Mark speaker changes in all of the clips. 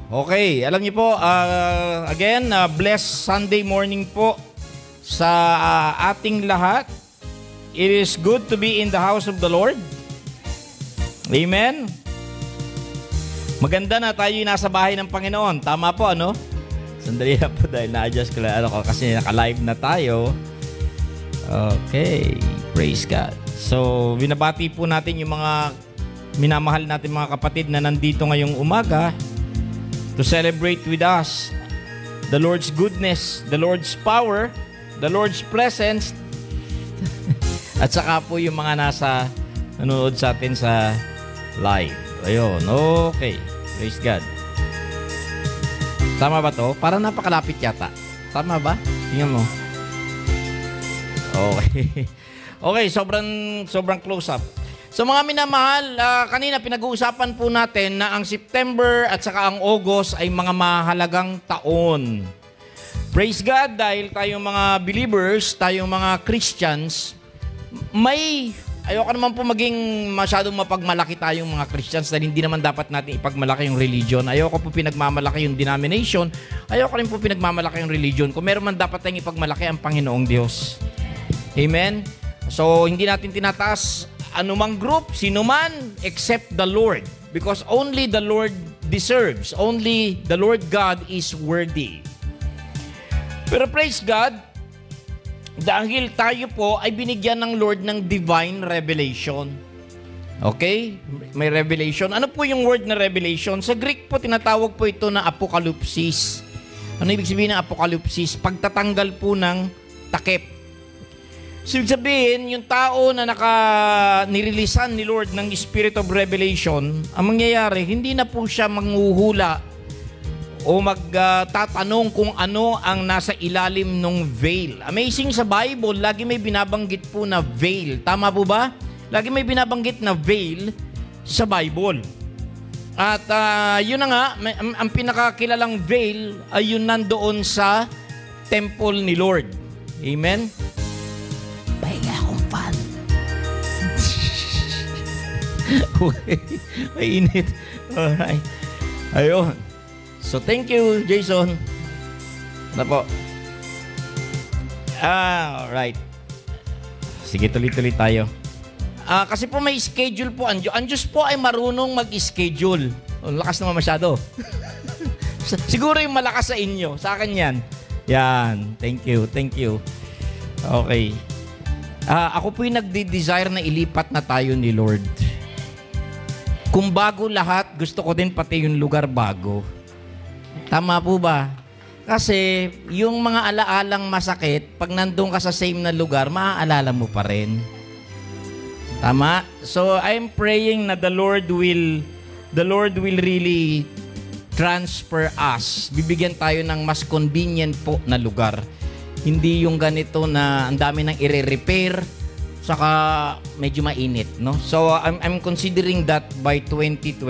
Speaker 1: Okay, alam niyo po, again, blessed Sunday morning po sa ating lahat. It is good to be in the house of the Lord. Amen. Maganda na tayo nasa bahay ng Panginoon. Tama po, ano? Sandali na po dahil na-adjust ko lang. Kasi naka-live na tayo. Okay, praise God. So, binabati po natin yung mga minamahal natin mga kapatid na nandito ngayong umaga to celebrate with us the Lord's goodness, the Lord's power, the Lord's presence, at saka po yung mga nanonood sa atin sa live. Ayun, okay. Praise God. Tama ba to? Parang napakalapit yata. Tama ba? Tingnan mo. Okay. Okay, sobrang close up. So mga minamahal, kanina pinag-uusapan po natin na ang September at saka ang August ay mga mahalagang taon. Praise God, dahil tayong mga believers, tayong mga Christians, ayoko naman po maging masyadong mapagmalaki tayong mga Christians dahil hindi naman dapat natin ipagmalaki yung religion. Ayoko po pinagmamalaki yung denomination. Ayoko rin po pinagmamalaki yung religion. Kung meron man dapat tayong ipagmalaki ang Panginoong Diyos. Amen? So, hindi natin tinataas anumang group, sino man, except the Lord. Because only the Lord deserves. Only the Lord God is worthy. Pero praise God, dahil tayo po ay binigyan ng Lord ng divine revelation. Okay? May revelation. Ano po yung word na revelation? Sa Greek po, tinatawag po ito na apokalupsis. Ano ibig sabihin ng apokalupsis? Pagtatanggal po ng takip. So, ibig sabihin, yung tao na nirilisan ni Lord ng Spirit of Revelation, ang mangyayari, hindi na po siya manghuhula o magtatanong kung ano ang nasa ilalim ng veil. Amazing sa Bible, lagi may binabanggit po na veil. Tama po ba? Lagi may binabanggit na veil sa Bible. At yun na nga, ang pinakakilalang veil ay yun nandoon sa temple ni Lord. Amen? Pahinga akong fan. Mainit. Alright. Ayun. So, thank you, Jason. Ano po? Alright. Sige, tuloy-tuloy tayo. Kasi po may schedule po. Ang Diyos po ay marunong mag-schedule. Lakas naman masyado. Siguro yung malakas sa inyo. Sa akin yan. Yan. Thank you. Thank you. Okay. Ako po yung nagde-desire na ilipat na tayo ni Lord. Kung bago lahat, gusto ko din pati yung lugar bago. Tama po ba? Kasi yung mga alaalang masakit, pag nandun ka sa same na lugar, maaalala mo pa rin. Tama? So I'm praying na the Lord will really transfer us. Bibigyan tayo ng mas convenient po na lugar. Hindi yung ganito na ang dami nang i-repair saka medyo mainit, no? So I'm considering that by 2024.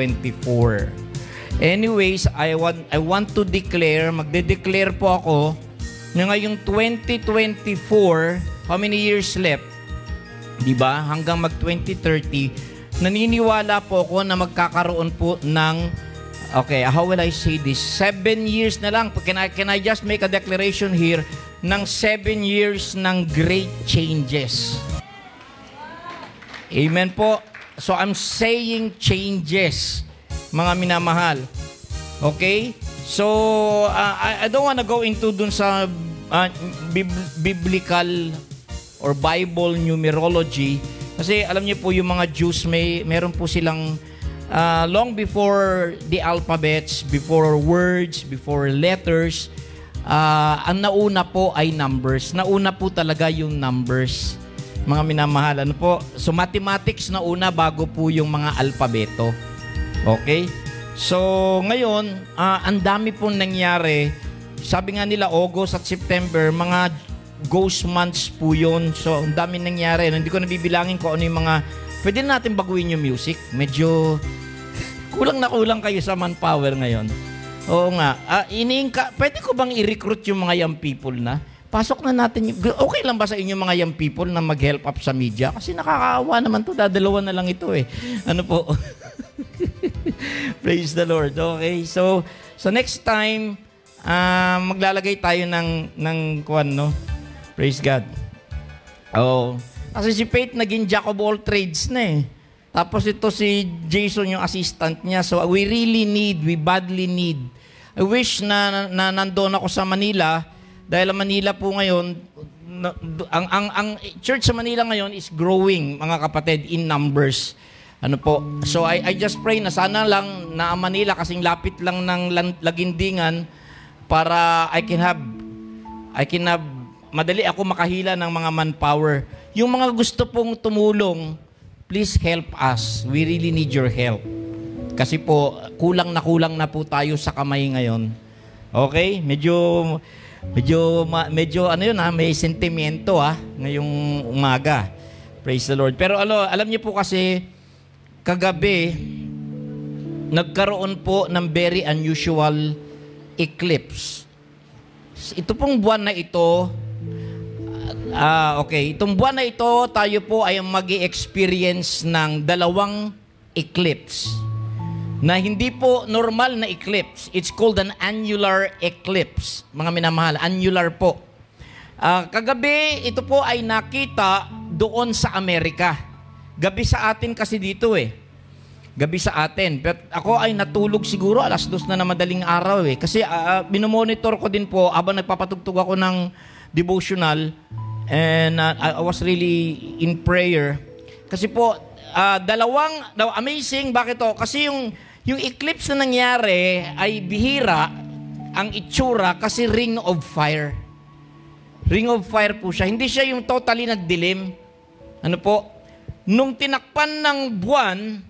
Speaker 1: Anyways, I want to declare, magde-declare po ako na ngayong 2024, how many years left? 'Di ba? Hanggang mag-2030, naniniwala po ako na magkakaroon po ng, okay, how will I say this? 7 years na lang. Can I just make a declaration here ng 7 years ng great changes. Amen po. So I'm saying changes, mga minamahal. Okay? So I don't wanna go into dun sa biblical or Bible numerology kasi alam niyo po yung mga Jews meron po silang long before the alphabets, before words, before letters, ang nauna po ay numbers. Nauna po talaga yung numbers, mga minamahal. Ano po? So mathematics na una bago po yung mga alpabeto. Okay? So ngayon, ang dami pong nangyari. Sabi nga nila August at September, mga ghost months po yun. So ang dami nangyari. Hindi ko nabibilangin kung ano yung mga, pwede natin baguhin yung music. Medyo kulang na kulang kayo sa manpower ngayon. Oo nga. Pwede ko bang i-recruit yung mga young people na? Pasok na natin. Okay lang ba sa inyo mga young people na mag-help up sa media? Kasi nakakaawa naman to. Dadalawa na lang ito eh. Ano po? Praise the Lord. Okay, so next time, maglalagay tayo ng kuwan, no? Praise God. Oh, kasi si Faith naging jack of all trades na eh. Tapos ito si Jason yung assistant niya. So we badly need. I wish na nandoon ako sa Manila dahil Manila po ngayon, ang church sa Manila ngayon is growing, mga kapatid, in numbers. Ano po? So I just pray na sana lang na Manila kasing lapit lang ng Lagindingan para I can have madali ako makahila ng mga manpower. Yung mga gusto pong tumulong, please help us. We really need your help. Kasi po, kulang na po tayo sa kamay ngayon. Okay? Medyo ano yun may sentimento ngayong umaga. Praise the Lord. Pero alam niyo po kasi, kagabi, nagkaroon po ng very unusual eclipse. Ito pong buwan na ito, itong buwan na ito, tayo po ay mag-i-experience ng dalawang eclipse na hindi po normal na eclipse. It's called an annular eclipse. Mga minamahal, annular po. Kagabi, ito po ay nakita doon sa Amerika. Gabi sa atin kasi dito Gabi sa atin. Pero ako ay natulog siguro 2:00 na madaling araw Kasi binomonitor ko din po habang nagpapatugtog ako ng devotional. And I was really in prayer. Kasi po, amazing, bakit to? Kasi yung eclipse na nangyari ay bihira ang itsura kasi ring of fire. Ring of fire po siya. Hindi siya yung totally nagdilim. Ano po? Nung tinakpan ng buwan,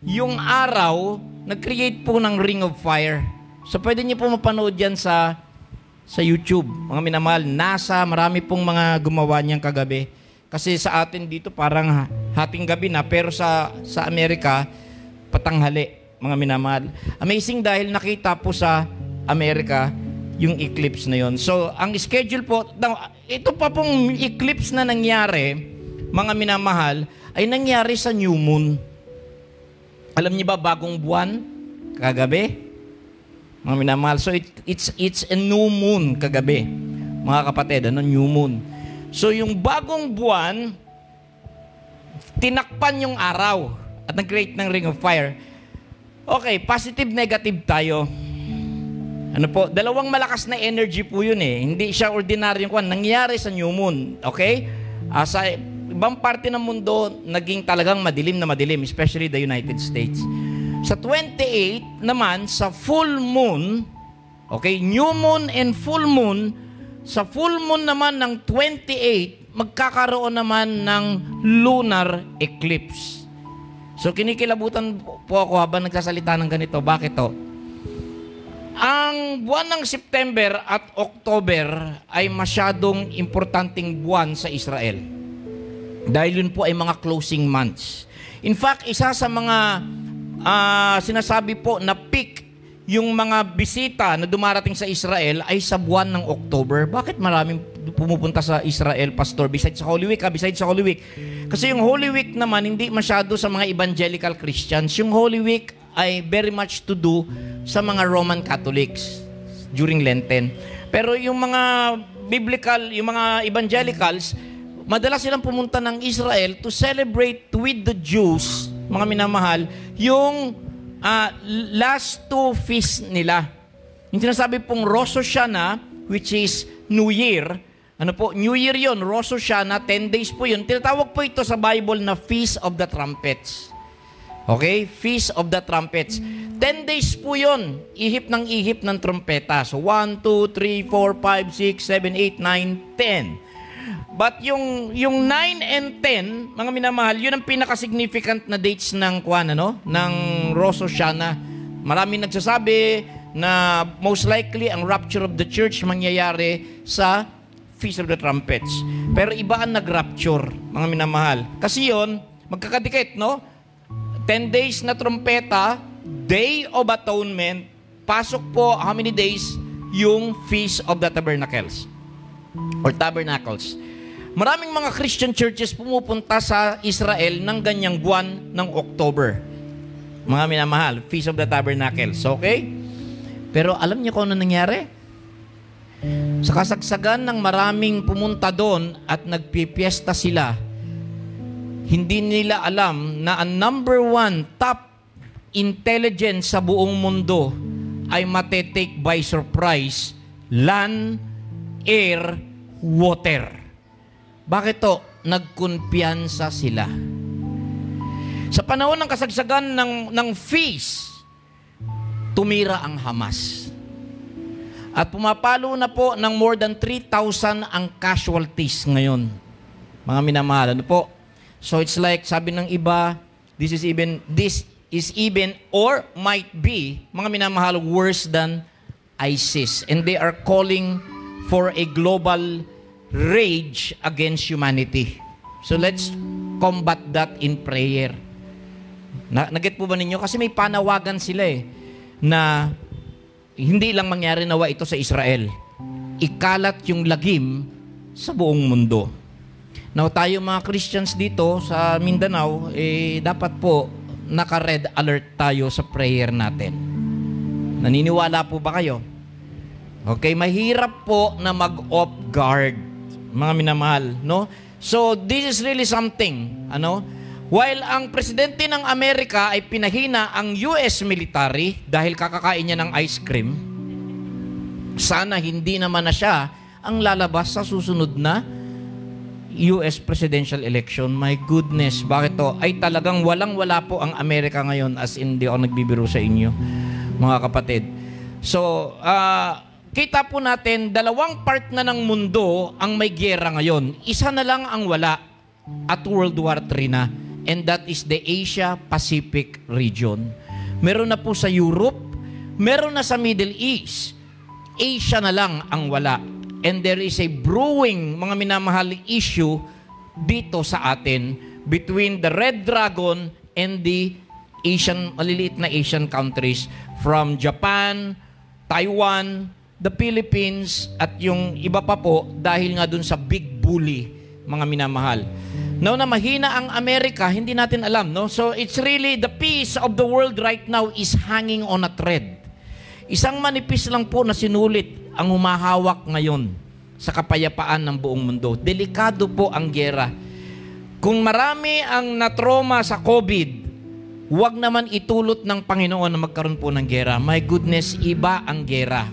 Speaker 1: yung araw, nag-create po ng ring of fire. So pwede niyo po mapanood yan sa YouTube, mga minamahal. NASA, marami pong mga gumawa niyang kagabi. Kasi sa atin dito parang hating gabi na, pero sa Amerika, patanghali, mga minamahal. Amazing dahil nakita po sa Amerika yung eclipse na yon. So, ang schedule po, ito pa pong eclipse na nangyari, mga minamahal, ay nangyari sa new moon. Alam niyo ba, bagong buwan, kagabi? Mga minamahal. So it's a new moon kagabi. Mga kapatid, new moon. So yung bagong buwan, tinakpan yung araw at nag-create ng ring of fire. Okay, positive, negative tayo. Ano po? Dalawang malakas na energy po yun Hindi siya ordinaryong kwan. Nangyari sa new moon. Okay? Sa ibang parte ng mundo, naging talagang madilim na madilim, especially the United States. Sa 28 naman, sa full moon, okay, new moon and full moon, sa full moon naman ng 28, magkakaroon naman ng lunar eclipse. So, kinikilabutan po ako habang nagsasalita ng ganito. Bakit to? Ang buwan ng September at October ay masyadong importanteng buwan sa Israel. Dahil yun po ay mga closing months. In fact, isa sa mga sinasabi po na peak yung mga bisita na dumarating sa Israel ay sa buwan ng October. Bakit maraming pumupunta sa Israel, Pastor? Besides sa Holy Week, besides sa Holy Week. Kasi yung Holy Week naman, hindi masyado sa mga evangelical Christians. Yung Holy Week ay very much to do sa mga Roman Catholics during Lenten. Pero yung mga biblical, yung mga evangelicals, madalas silang pumunta ng Israel to celebrate with the Jews, mga minamahal, yung last 2 feasts nila. Yung sinasabi pong Rosh Hashanah, which is New Year. Ano po? New Year yon, Rosh Hashanah, 10 days po yun. Tinatawag po ito sa Bible na Feast of the Trumpets. Okay? Feast of the Trumpets. 10 days po yun. Ihip ng trompeta. So, 1, 2, 3, 4, 5, 6, 7, 8, 9, 10. But yung 9 and 10, mga minamahal, yun ang pinaka-significant na dates ng ng Rosh Hashanah. Maraming nagsasabi na most likely ang rapture of the church mangyayari sa Feast of the Trumpets. Pero iba ang nag-rapture, mga minamahal. Kasi yun, magkakadikit, no? 10 days na trompeta, Day of Atonement, pasok po how many days? Yung Feast of the Tabernacles or Tabernacles. Maraming mga Christian churches pumupunta sa Israel ng ganyang buwan ng October. Mga minamahal, Feast of the Tabernacles. Okay? Pero alam niyo kung ano nangyari? Sa kasagsagan ng maraming pumunta doon at nagpipiesta sila, hindi nila alam na ang number one top intelligence sa buong mundo ay matetake by surprise: land, air, water. Bakit to? Nagkumpiyansa sila. Sa panahon ng kasagsagan ng feast, tumira ang Hamas. At pumapalo na po ng more than 3,000 ang casualties ngayon. Mga minamahal, ano po? So it's like, sabi ng iba, this is even or might be, mga minamahal, worse than ISIS. And they are calling for a global rage against humanity. So let's combat that in prayer. Naget po ba ninyo? Kasi may panawagan sila na hindi lang mangyari nawa ito sa Israel. Ikalat yung lagim sa buong mundo. Now tayo mga Christians dito sa Mindanao, dapat po naka-red alert tayo sa prayer natin. Naniniwala po ba kayo? Okay, mahirap po na mag-off guard, mga minamahal, no? So this is really something, While ang presidente ng Amerika ay pinahina ang US military dahil kakakain niya ng ice cream, sana hindi naman na siya ang lalabas sa susunod na US presidential election. My goodness, bakit to? Ay talagang walang-wala po ang Amerika ngayon, as in, di ako nagbibiro sa inyo, mga kapatid. So, kita po natin, dalawang part na ng mundo ang may giyera ngayon. Isa na lang ang wala at World War III na. And that is the Asia-Pacific region. Meron na po sa Europe, meron na sa Middle East. Asia na lang ang wala. And there is a brewing, mga minamahal, issue dito sa atin between the Red Dragon and the maliliit na Asian countries from Japan, Taiwan, the Philippines, at yung iba pa po dahil nga dun sa big bully, mga minamahal. Now na mahina ang Amerika, hindi natin alam, no? So it's really the peace of the world right now is hanging on a thread. Isang manipis lang po na sinulit ang humahawak ngayon sa kapayapaan ng buong mundo. Delikado po ang giyera. Kung marami ang natroma sa COVID, huwag naman itulot ng Panginoon na magkaroon po ng giyera. My goodness, iba ang giyera.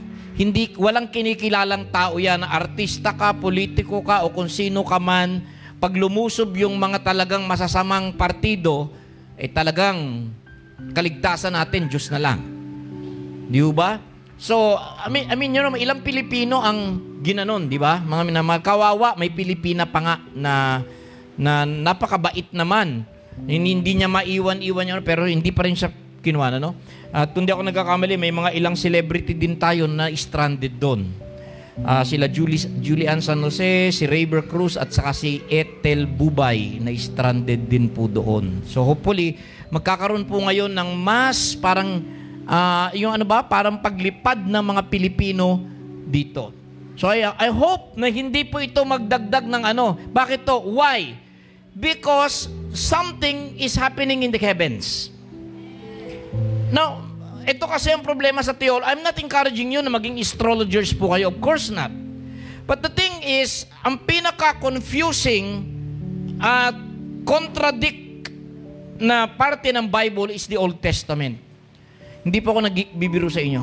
Speaker 1: Walang kinikilalang tao yan, na artista ka, politiko ka, o kung sino ka man. Pag lumusob yung mga talagang masasamang partido, talagang kaligtasan natin, Diyos na lang. Di ba? So, I mean, ilang Pilipino ang ginanon, di ba? Mga minamahal, kawawa, may Pilipina pa nga na napakabait naman. Hindi niya maiwan-iwan yun, pero hindi pa rin siya kinuha, no? At kung di ako nagkakamali, may mga ilang celebrity din tayo na stranded doon. Sila Julian San Jose, si Rayber Cruz, at saka si Ethel Bubay na stranded din po doon. So hopefully, magkakaroon po ngayon ng mas parang parang paglipad ng mga Pilipino dito. So I hope na hindi po ito magdagdag ng Bakit to? Why? Because something is happening in the heavens. Now, ito kasi ang problema sa theology. I'm not encouraging you na maging astrologers po kayo. Of course not. But the thing is, ang pinaka-confusing at contradict na parte ng Bible is the Old Testament. Hindi po ako nagbibiro sa inyo.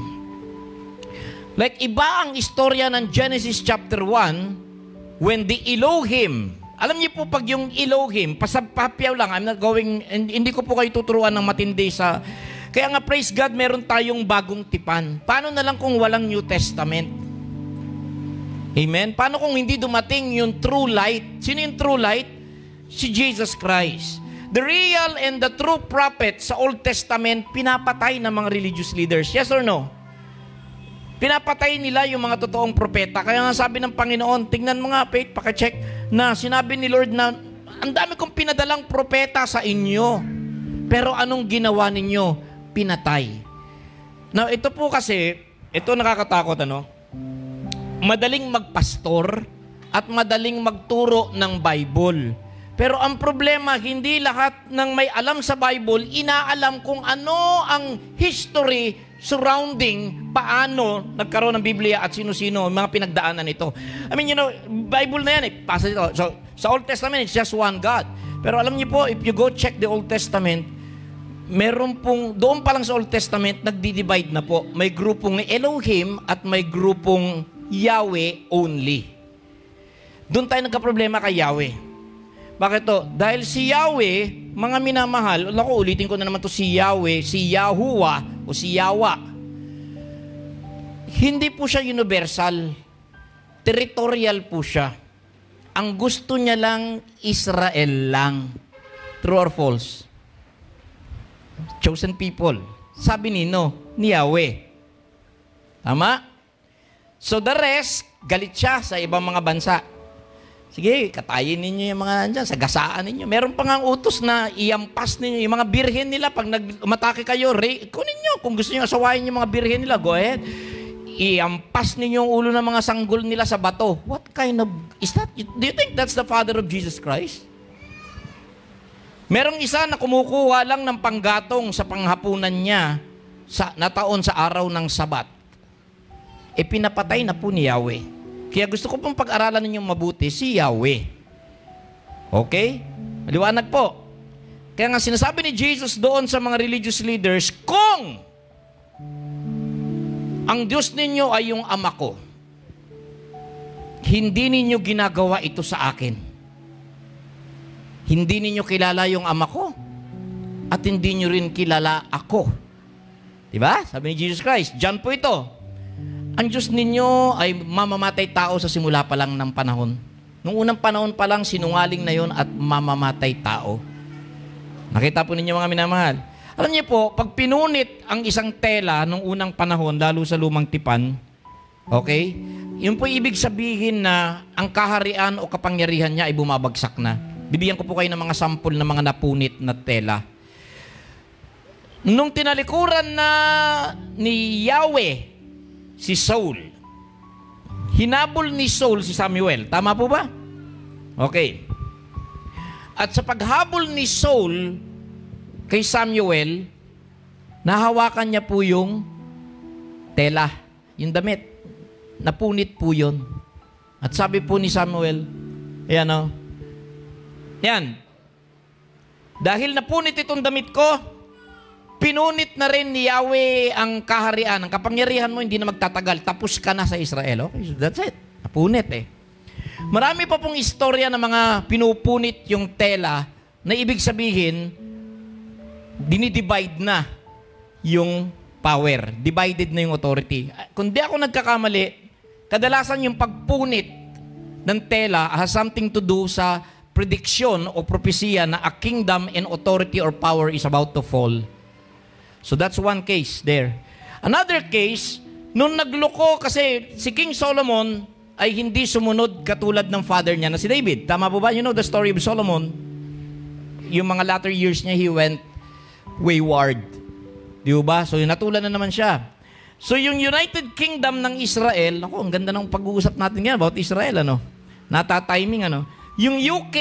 Speaker 1: Like, iba ang istorya ng Genesis chapter 1 when the Elohim, alam niyo po pag yung Elohim, pasapapyaw lang, hindi ko po kayo tuturuan ng matindi sa... Kaya nga, praise God, meron tayong bagong tipan. Paano na lang kung walang New Testament? Amen? Paano kung hindi dumating yung true light? Sino yung true light? Si Jesus Christ. The real and the true prophet sa Old Testament, pinapatay ng mga religious leaders. Yes or no? Pinapatay nila yung mga totoong propeta. Kaya nga sabi ng Panginoon, tingnan mo nga, Faith, pakicheck, na sinabi ni Lord na, ang dami kong pinadalang propeta sa inyo. Pero anong ginawa ninyo? Pinatay. Now, ito po kasi, ito nakakatakot, madaling magpastor at madaling magturo ng Bible. Pero ang problema, hindi lahat ng may alam sa Bible, inaalam kung ano ang history surrounding paano nagkaroon ng Biblia at sino-sino, mga pinagdaanan nito. I mean, Bible na yan eh. Pasa ito. So, sa Old Testament, it's just one God. Pero alam niyo po, if you go check the Old Testament, meron pong, doon pa lang sa Old Testament, nagdi-divide na po. May grupong Elohim at may grupong Yahweh only. Doon tayo nagka-problema kay Yahweh. Bakit to? Dahil si Yahweh, mga minamahal, ulitin ko na naman to, si Yahweh, si Yahuwah, o si Yawa, hindi po siya universal. Territorial po siya. Ang gusto niya lang, Israel lang. True or false? Chosen people. Sabi ni Yahweh. Tama? So the rest, galit siya sa ibang mga bansa. Sige, katayin ninyo yung mga nandyan, sagasaan ninyo. Meron pa nga utos na iampas ninyo yung mga birhen nila. Pag umatake kayo, kunin nyo. Kung gusto nyo asawain yung mga birhen nila, go ahead. Iampas ninyo yung ulo ng mga sanggol nila sa bato. What kind of, do you think that's the father of Jesus Christ? Merong isa na kumukuha lang ng panggatong sa panghapunan niya na taon sa araw ng Sabat. E pinapatay na po ni Yahweh. Kaya gusto ko pong pag-aralan ninyong mabuti si Yahweh. Okay? Maliwanag po. Kaya nga sinasabi ni Jesus doon sa mga religious leaders, kung ang Diyos ninyo ay yung Ama ko, hindi ninyo ginagawa ito sa akin. Hindi ninyo kilala yung Ama ko at hindi nyo rin kilala ako. Diba? Sabi ni Jesus Christ, John po ito. Ang Diyos ninyo ay mamamatay tao sa simula pa lang ng panahon. Nung unang panahon pa lang, sinungaling na yon at mamamatay tao. Nakita po ninyo mga minamahal. Alam niyo po, pag pinunit ang isang tela nung unang panahon, lalo sa lumang tipan, okay, yun po ibig sabihin na ang kaharian o kapangyarihan niya ay bumabagsak na. Bibigyan ko po kayo ng mga sample ng mga napunit na tela. Nung tinalikuran na ni Yahweh si Saul, hinabol ni Saul si Samuel. Tama po ba? Okay. At sa paghabol ni Saul kay Samuel, nahawakan niya po yung tela, yung damit. Napunit po yun. At sabi po ni Samuel, ayan o, yan, dahil napunit itong damit ko, pinunit na rin ni Yahweh ang kaharian, ang kapangyarihan mo, hindi na magtatagal. Tapos ka na sa Israel. Okay, so that's it. Napunit eh. Marami pa pong istorya ng mga pinupunit yung tela na ibig sabihin, dinidivide na yung power. Divided na yung authority. Kung di ako nagkakamali, kadalasan yung pagpunit ng tela has something to do sa prediction o propesya na a kingdom and authority or power is about to fall. So that's one case there. Another case, nung nagloko kasi si King Solomon ay hindi sumunod katulad ng father niya na si David. Tama po ba? You know the story of Solomon? Yung mga latter years niya, he went wayward. Di ba? So natulan na naman siya. So yung United Kingdom ng Israel, ako, ang ganda ng pag-uusap natin ngayon about Israel, ano? Nata-timing, ano? Yung UK,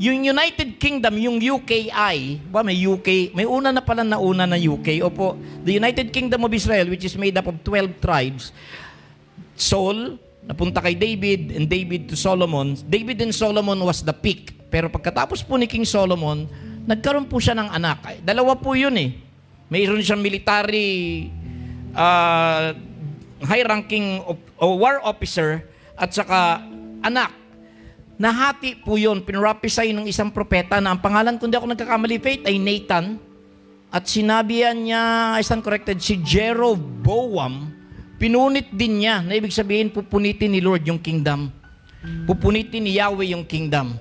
Speaker 1: yung United Kingdom, yung UKI, ba may UK, may una na pala nauna na UK. Opo, the United Kingdom of Israel, which is made up of 12 tribes. Saul, napunta kay David, and David to Solomon. David and Solomon was the peak. Pero pagkatapos po ni King Solomon, nagkaroon po siya ng anak. Dalawa po yun eh. Mayroon siyang military high-ranking war officer at saka anak. Nahati po yun, pinrophesy ng isang propeta na ang pangalan, kung di ako nagkakamali, Faith, ay Nathan. At sinabihan niya, I stand corrected, si Jeroboam, pinunit din niya, na ibig sabihin, pupunitin ni Lord yung kingdom. Pupunitin ni Yahweh yung kingdom.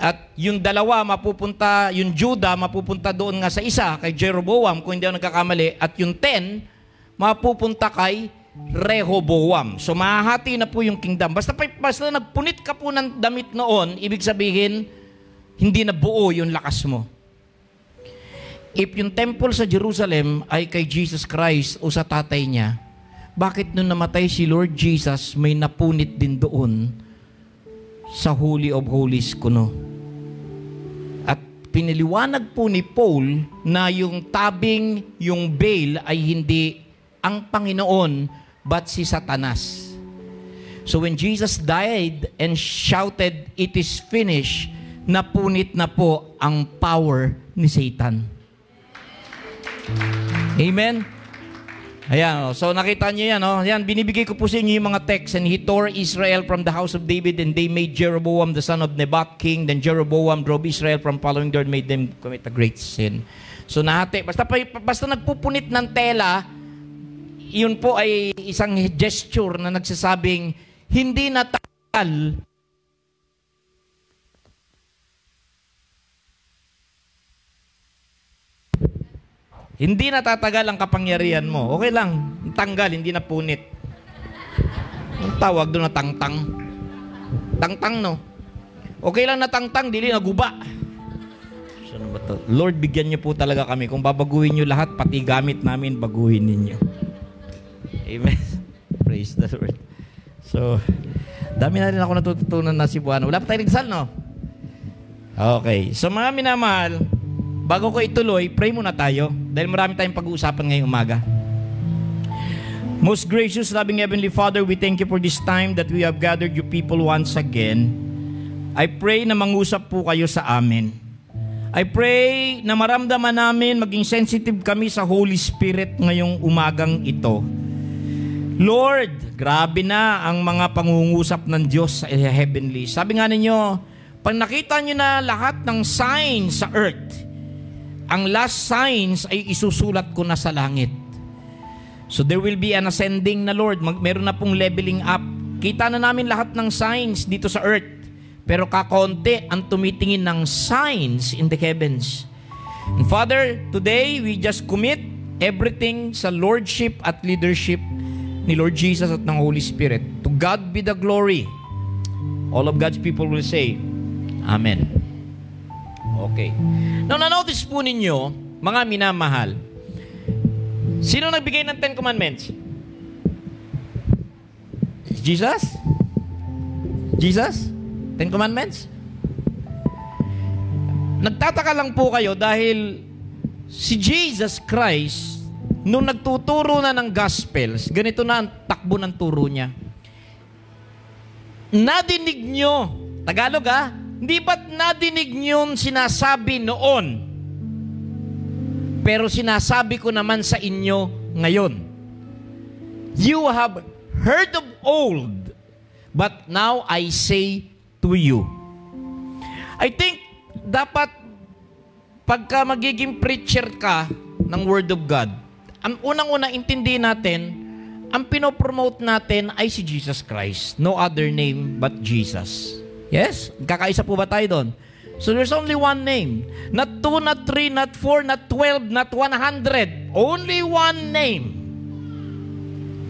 Speaker 1: At yung dalawa, mapupunta, yung Judah, mapupunta doon nga sa isa, kay Jeroboam, kung hindi ako nagkakamali, at yung 10, mapupunta kay Rehoboam. So, mahahati na po yung kingdom. Basta nagpunit ka po ng damit noon, ibig sabihin, hindi na buo yung lakas mo. If yung temple sa Jerusalem ay kay Jesus Christ o sa tatay niya, bakit nung namatay si Lord Jesus, may napunit din doon sa Holy of Holies kuno? piniliwanag po ni Paul na yung tabing, yung veil ay hindi ang Panginoon, but si Satanas. So when Jesus died and shouted, "It is finished," napunit na po ang power ni Satan. Amen? Ayan, so nakita niyo yan, Yan, binibigay ko po sa inyo yung mga text. "And he tore Israel from the house of David, and they made Jeroboam the son of Nebat king. Then Jeroboam drove Israel from following the Lord, made them commit a great sin." So nahati, basta nagpupunit ng tela, yun po ay isang gesture na nagsasabing, hindi natagal hindi natatagal ang kapangyarihan mo. Okay lang, tanggal, hindi na punit. Ang tawag doon na tangtang. Tangtang, no? Okay lang na tangtang, dili na guba. Saan ba to? Lord, bigyan niyo po talaga kami. Kung babaguhin niyo lahat, pati gamit namin, baguhin ninyo. Amen. Praise the Lord. So, dami na rin ako natututunan na Cebuano. Wala pa tayong Rizal, no? Okay. So, mga minamahal, bago ko ituloy, pray muna tayo dahil marami tayong pag-uusapan ngayong umaga. Most gracious, loving Heavenly Father, we thank you for this time that we have gathered you people once again. I pray na mangusap po kayo sa amin. I pray na maramdaman namin, maging sensitive kami sa Holy Spirit ngayong umagang ito. Lord, grabe na ang mga pangungusap ng Diyos sa heavenly. Sabi nga ninyo, pag nakita nyo na lahat ng signs sa earth, ang last signs ay isusulat ko na sa langit. So there will be an ascending na Lord. Meron na pong leveling up. Kita na namin lahat ng signs dito sa earth. Pero kakaunti ang tumitingin ng signs in the heavens. And Father, today we just commit everything sa Lordship at leadership ni Lord Jesus at ng Holy Spirit. To God be the glory. All of God's people will say, Amen. Okay. Now, na-notice po ninyo, mga minamahal, sino nagbigay ng 10 Commandments? Jesus? Jesus? 10 Commandments? Nagtataka lang po kayo dahil si Jesus Christ, nung nagtuturo na ng Gospels, ganito na ang takbo ng turo niya. Nadinig nyo, Tagalog hindi ba't nadinig nyo sinasabi noon? Pero sinasabi ko naman sa inyo ngayon. You have heard of old, but now I say to you. I think dapat pagka magiging preacher ka ng Word of God, ang unang-unang intindihin natin, ang pinopromote natin ay si Jesus Christ. No other name but Jesus. Yes? Kakaisa po ba tayo doon? So there's only one name. Not 2, not 3, not 4, not 12, not 100. Only one name.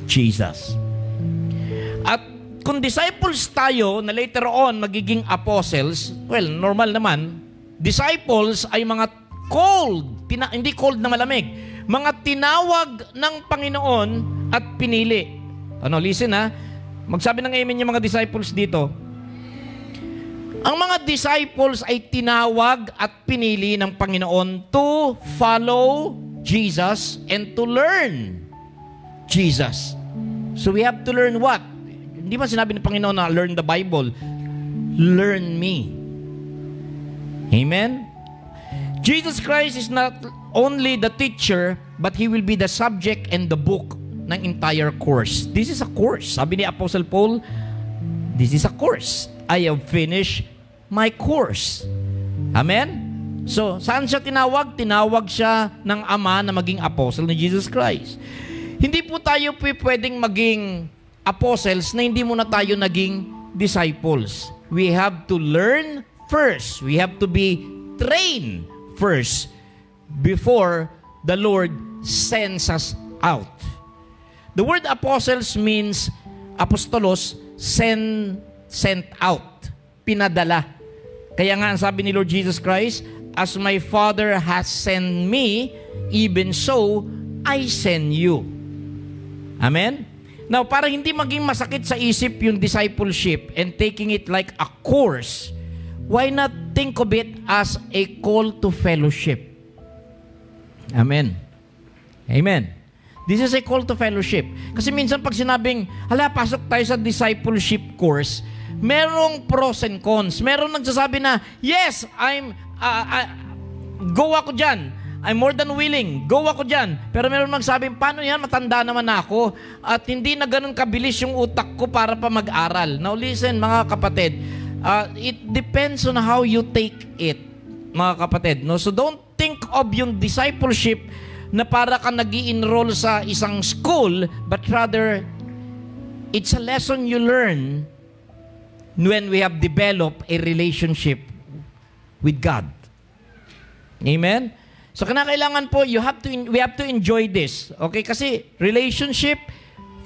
Speaker 1: Jesus. At kung disciples tayo na later on magiging apostles, well, normal naman, disciples ay mga called, hindi called na malamig, mga tinawag ng Panginoon at pinili. Listen magsabi ng amen yung mga disciples dito. Ang mga disciples ay tinawag at pinili ng Panginoon to follow Jesus and to learn Jesus. So we have to learn what? Hindi ba sinabi ng Panginoon na learn the Bible? Learn me. Amen? Jesus Christ is not only the teacher, but He will be the subject and the book ng entire course. This is a course. Sabi ni Apostle Paul, this is a course. I have finished my course. Amen? So, saan siya tinawag? Tinawag siya ng Ama na maging apostle ni Jesus Christ. Hindi po tayo pwedeng maging apostles na hindi muna tayo naging disciples. We have to learn first. We have to be trained first before the Lord sends us out. The word apostles means apostolos, sent out, pinadala. Kaya nga ang sabi ni Lord Jesus Christ, as my Father has sent me, even so I send you. Amen? Now, para hindi maging masakit sa isip yung discipleship and taking it like a course, why not think of it as a call to fellowship. Amen. Amen. This is a call to fellowship. Kasi minsan pag sinabing, hala, pasok tayo sa discipleship course, merong pros and cons. Merong nagsasabi na, yes, go ako dyan. I'm more than willing. Go ako dyan. Pero meron magsabi, paano yan? Matanda naman ako. At hindi na ganun kabilis yung utak ko para pa mag-aral. Now listen, mga kapatid. It depends on how you take it, mga kapatid. No? So don't think of yung discipleship na para ka nag-i-enroll sa isang school, but rather, it's a lesson you learn when we have developed a relationship with God. Amen? So kinakailangan po, we have to enjoy this. Okay? Kasi relationship,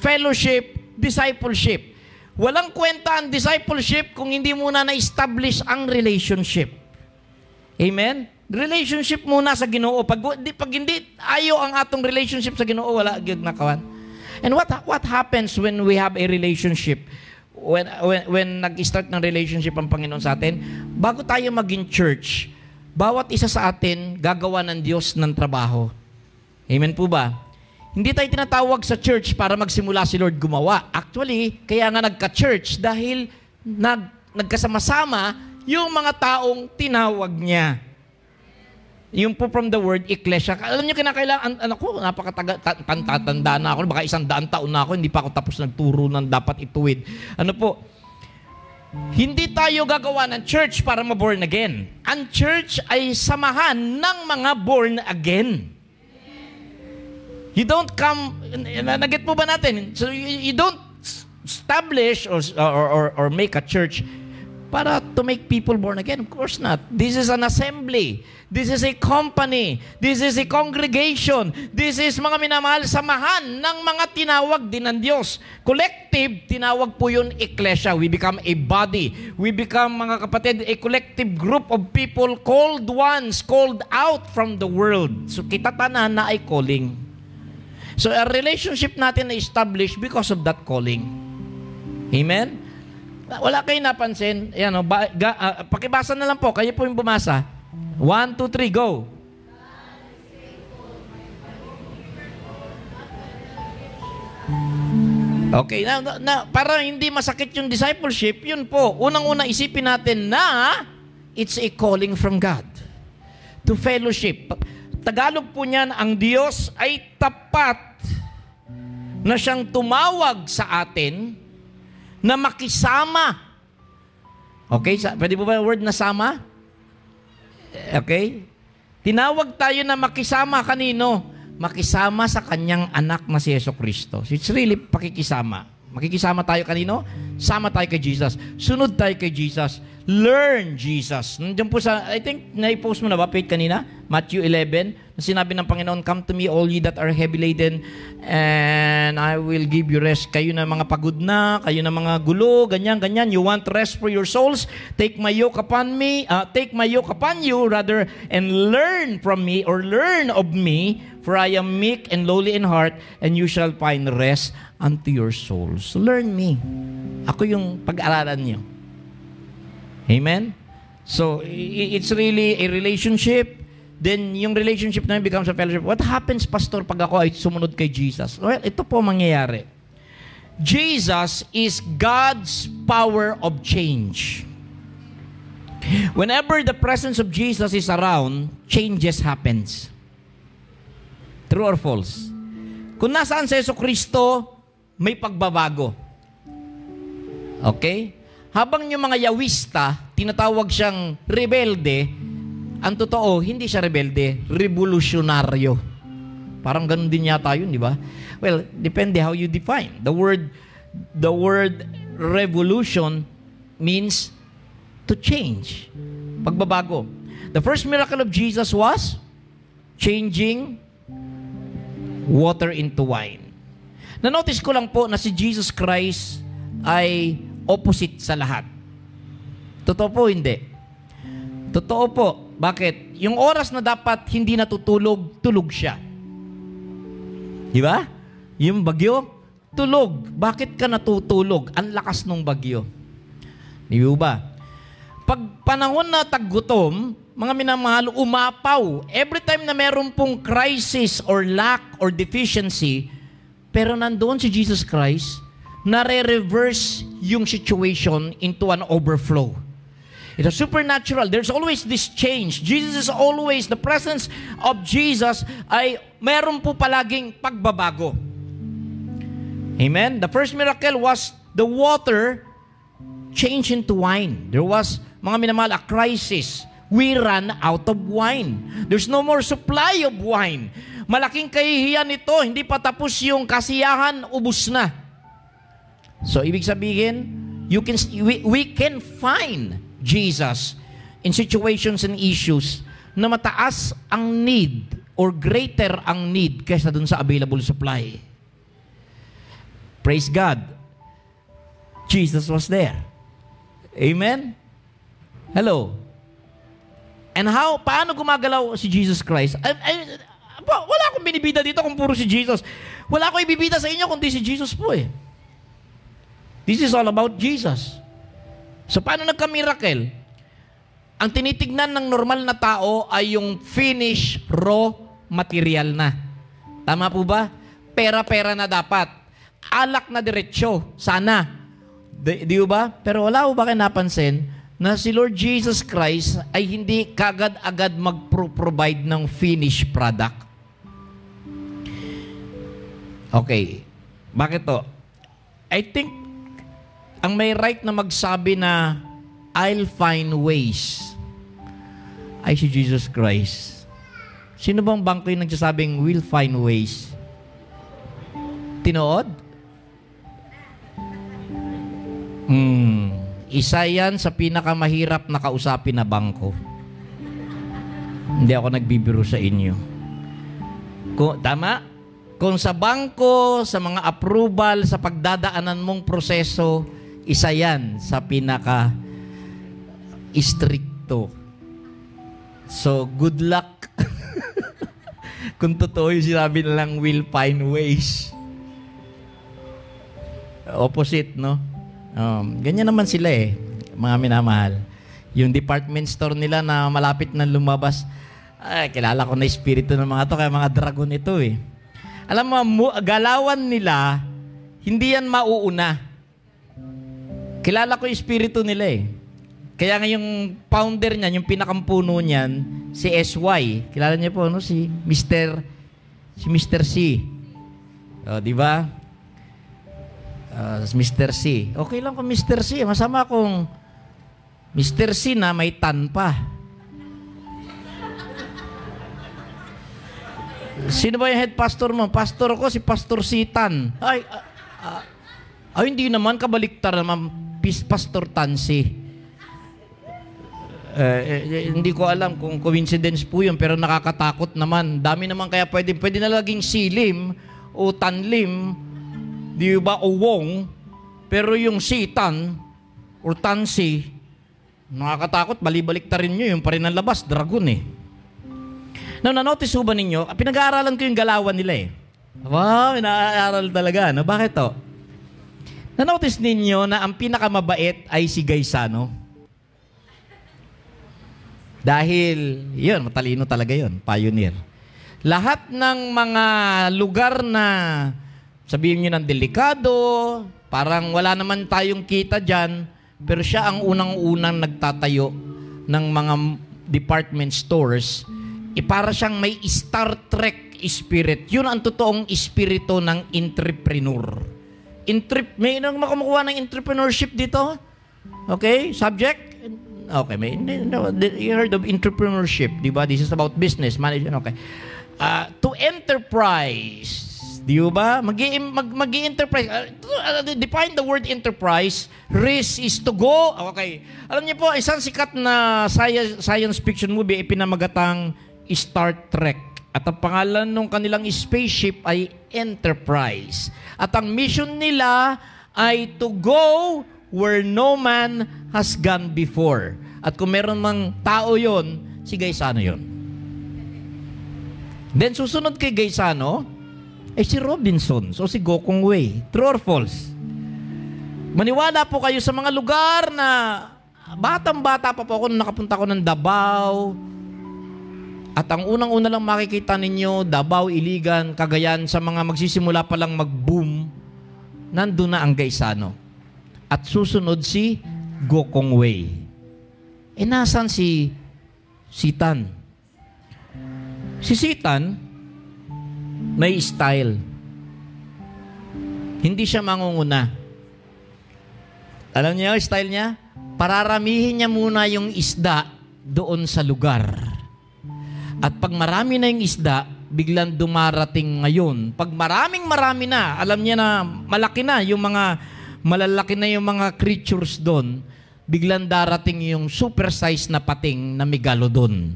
Speaker 1: fellowship, discipleship. Walang kwenta ang discipleship kung hindi muna na-establish ang relationship. Amen? Relationship muna sa Ginoo. Pag hindi ayaw ang atong relationship sa Ginoo, wala gyud nakawan. And what happens when we have a relationship? When nag-start ng relationship ang Panginoon sa atin, bago tayo maging church, bawat isa sa atin gagawa ng Diyos ng trabaho. Amen po ba? Hindi tayo tinatawag sa church para magsimula si Lord gumawa. Actually, kaya nga nagka-church dahil nagkasama-sama yung mga taong tinawag niya. Yung po from the word ecclesia. Alam niyo kinakailangan, ako, napakatatanda na ako, baka 100 taon na ako, hindi pa ako tapos nagturo ng dapat ituwid. Ano po? Hindi tayo gagawa ng church para ma-born again. Ang church ay samahan ng mga born again. You don't come, naget po ba natin? So you don't establish or make a church para to make people born again. Of course not. This is an assembly. This is a company. This is a congregation. This is mga minamahal, samahan ng mga tinawag din ng Diyos. Collective, tinawag po yun ecclesia. We become a body. We become, mga kapatid, a collective group of people called ones, called out from the world. So kita tanan na ay calling. So a relationship natin na established because of that calling. Amen? Wala kayo napansin. Ayan, pakibasa na lang po. Kayo po yung bumasa. 1, 2, 3, go. Okay, para hindi masakit yung discipleship, yun po, unang-una isipin natin na it's a calling from God to fellowship. Tagalog po niyan, ang Diyos ay tapat na siyang tumawag sa atin na makisama. Okay, pwede po ba yung word na sama? Okay? Tinawag tayo na makisama kanino? Makisama sa kanyang anak na si Jesucristo. So it's really pakikisama. Makikisama tayo kanino? Sama tayo kay Jesus. Sunod tayo kay Jesus. Learn Jesus. Nandiyan po sa, I think, na-post mo na ba, Pete, kanina? Matthew 11, na sinabi ng Panginoon, come to me all ye that are heavy laden, and I will give you rest. Kayo na mga pagod na, kayo na mga gulo, ganyan, ganyan. You want rest for your souls? Take my yoke upon you, rather, and learn from me, or learn of me, for I am meek and lowly in heart, and you shall find rest unto your souls. So learn me. Ako yung pag-aralan niyo. Amen? So, it's really a relationship. Then, yung relationship na yun becomes a fellowship. What happens, Pastor, pag ako ay sumunod kay Jesus? Well, ito po mangyayari. Jesus is God's power of change. Whenever the presence of Jesus is around, changes happens. True or false? Kung nasaan si Jesucristo, may pagbabago. Okay? Habang yung mga Yawista, tinatawag siyang rebelde, ang totoo, hindi siya rebelde, revolusyonaryo. Parang ganun din yata yun, di ba? Well, depende how you define. The word revolution means to change. Pagbabago. The first miracle of Jesus was changing water into wine. Na-notice ko lang po na si Jesus Christ ay opposite sa lahat. Totoo po, hindi. Totoo po. Bakit? Yung oras na dapat hindi natutulog, tulog siya. Di ba? Yung bagyo, tulog. Bakit ka natutulog? Ang lakas ng bagyo. Di ba? Pag panahon na taggutom, mga minamahal, umapaw. Every time na meron pong crisis or lack or deficiency, pero nandoon si Jesus Christ, nare-reverse yung situation into an overflow. It's supernatural. There's always this change. Jesus is always, the presence of Jesus ay meron po palaging pagbabago. Amen? The first miracle was the water changed into wine. There was, mga minamahal, a crisis. We ran out of wine. There's no more supply of wine. Malaking kahihiyan ito. Hindi pa tapos yung kasiyahan, ubus na. So, ibig sabihin, we can find Jesus in situations and issues na mataas ang need or greater ang need kaysa dun sa available supply. Praise God. Jesus was there. Amen? Hello? And paano gumagalaw si Jesus Christ? Wala akong binibida dito kung puro si Jesus. Wala akong ibibida sa inyo kundi si Jesus po eh. This is all about Jesus. So, paano nagka-miracle? Ang tinitignan ng normal na tao ay yung finished raw material na. Tama po ba? Pera-pera na dapat. Alak na diretsyo. Sana. Di ba? Pero wala po ba kayo napansin na si Lord Jesus Christ ay hindi kagad-agad mag-provide ng finished product? Okay. Bakit to? I think ang may right na magsabi na I'll find ways ay si Jesus Christ. Sino bang bangko yung nagsasabing we'll find ways? Tinood? Isa yan sa pinakamahirap na kausapin na bangko. Hindi ako nagbibiro sa inyo. Tama? Kung sa bangko, sa mga approval, sa pagdadaanan mong proseso, isa yan sa pinaka-stricto. So, good luck. Kung totoo yung sinabi nilang will find ways. Opposite, no? Ganyan naman sila eh, mga minamahal. Yung department store nila na malapit na lumabas, ay, kilala ko na espiritu ng mga to, kaya mga dragon ito eh. Alam mo, galawan nila, hindi yan mauuna. Kilala ko yung espiritu nila eh. Kaya nga yung founder niyan, yung pinakampuno niyan, si SY. Kilala niyo po, no? Si Mr. C. Di ba? Mr. C. Okay lang kung Mr. C. Masama kung Mr. C na may tan pa. Sino ba yung head pastor mo? Pastor ko, si Pastor Sitan. Ay, hindi naman, kabaliktar naman. Pastor Tansi. Hindi ko alam kung coincidence po yun, pero nakakatakot naman. Dami naman kaya pwede na laging Silim o Tanlim, di ba, o Wong, pero yung Sitan or Tansi, nakakatakot, balibaliktarin nyo, yung pa rin ang labas, dragon eh. Now, na-notice ho ba ninyo, pinag-aaralan ko yung galawan nila eh. Wow, ina-aaral talaga, no? Bakit to? Na-notice ninyo na ang pinakamabait ay si Gaisano? Dahil, yun, matalino talaga yun, pioneer. Lahat ng mga lugar na sabihin nyo ng delikado, parang wala naman tayong kita dyan, pero siya ang unang-unang nagtatayo ng mga department stores, para siyang may Star Trek spirit. Yun ang totoong espiritu ng entrepreneur. May makumukuha ng entrepreneurship dito? Okay? Subject? Okay. You heard of entrepreneurship, di ba? This is about business, management. Okay. To enterprise. Di ba? Mag-i-enterprise. Define the word enterprise. Risk is to go. Okay. Alam niyo po, isang sikat na science fiction movie ipinamagatang Star Trek. At ang pangalan ng kanilang spaceship ay Enterprise. At ang mission nila ay to go where no man has gone before. At kung meron mang tao yon, si Gaisano yon. Then susunod kay Gaisano, si Robinson. So si Gokong Wei. True or false? Maniwala po kayo sa mga lugar na batang-bata pa po ako nung nakapunta ko ng Davao. At ang unang-una lang makikita ninyo, Davao, Iligan, Cagayan, sa mga magsisimula pa lang mag-boom, nandun na ang Gaisano. At susunod si Gokong Wei. Nasan si Sitan? Si Sitan, may style. Hindi siya mangunguna. Alam niyo yung style niya? Pararamihin niya muna yung isda doon sa lugar. At pag marami na yung isda, biglang dumarating ngayon. Pag marami na, alam niya na malaki na yung mga, malalaki na yung mga creatures doon, biglang darating yung super size na pating na megalodon.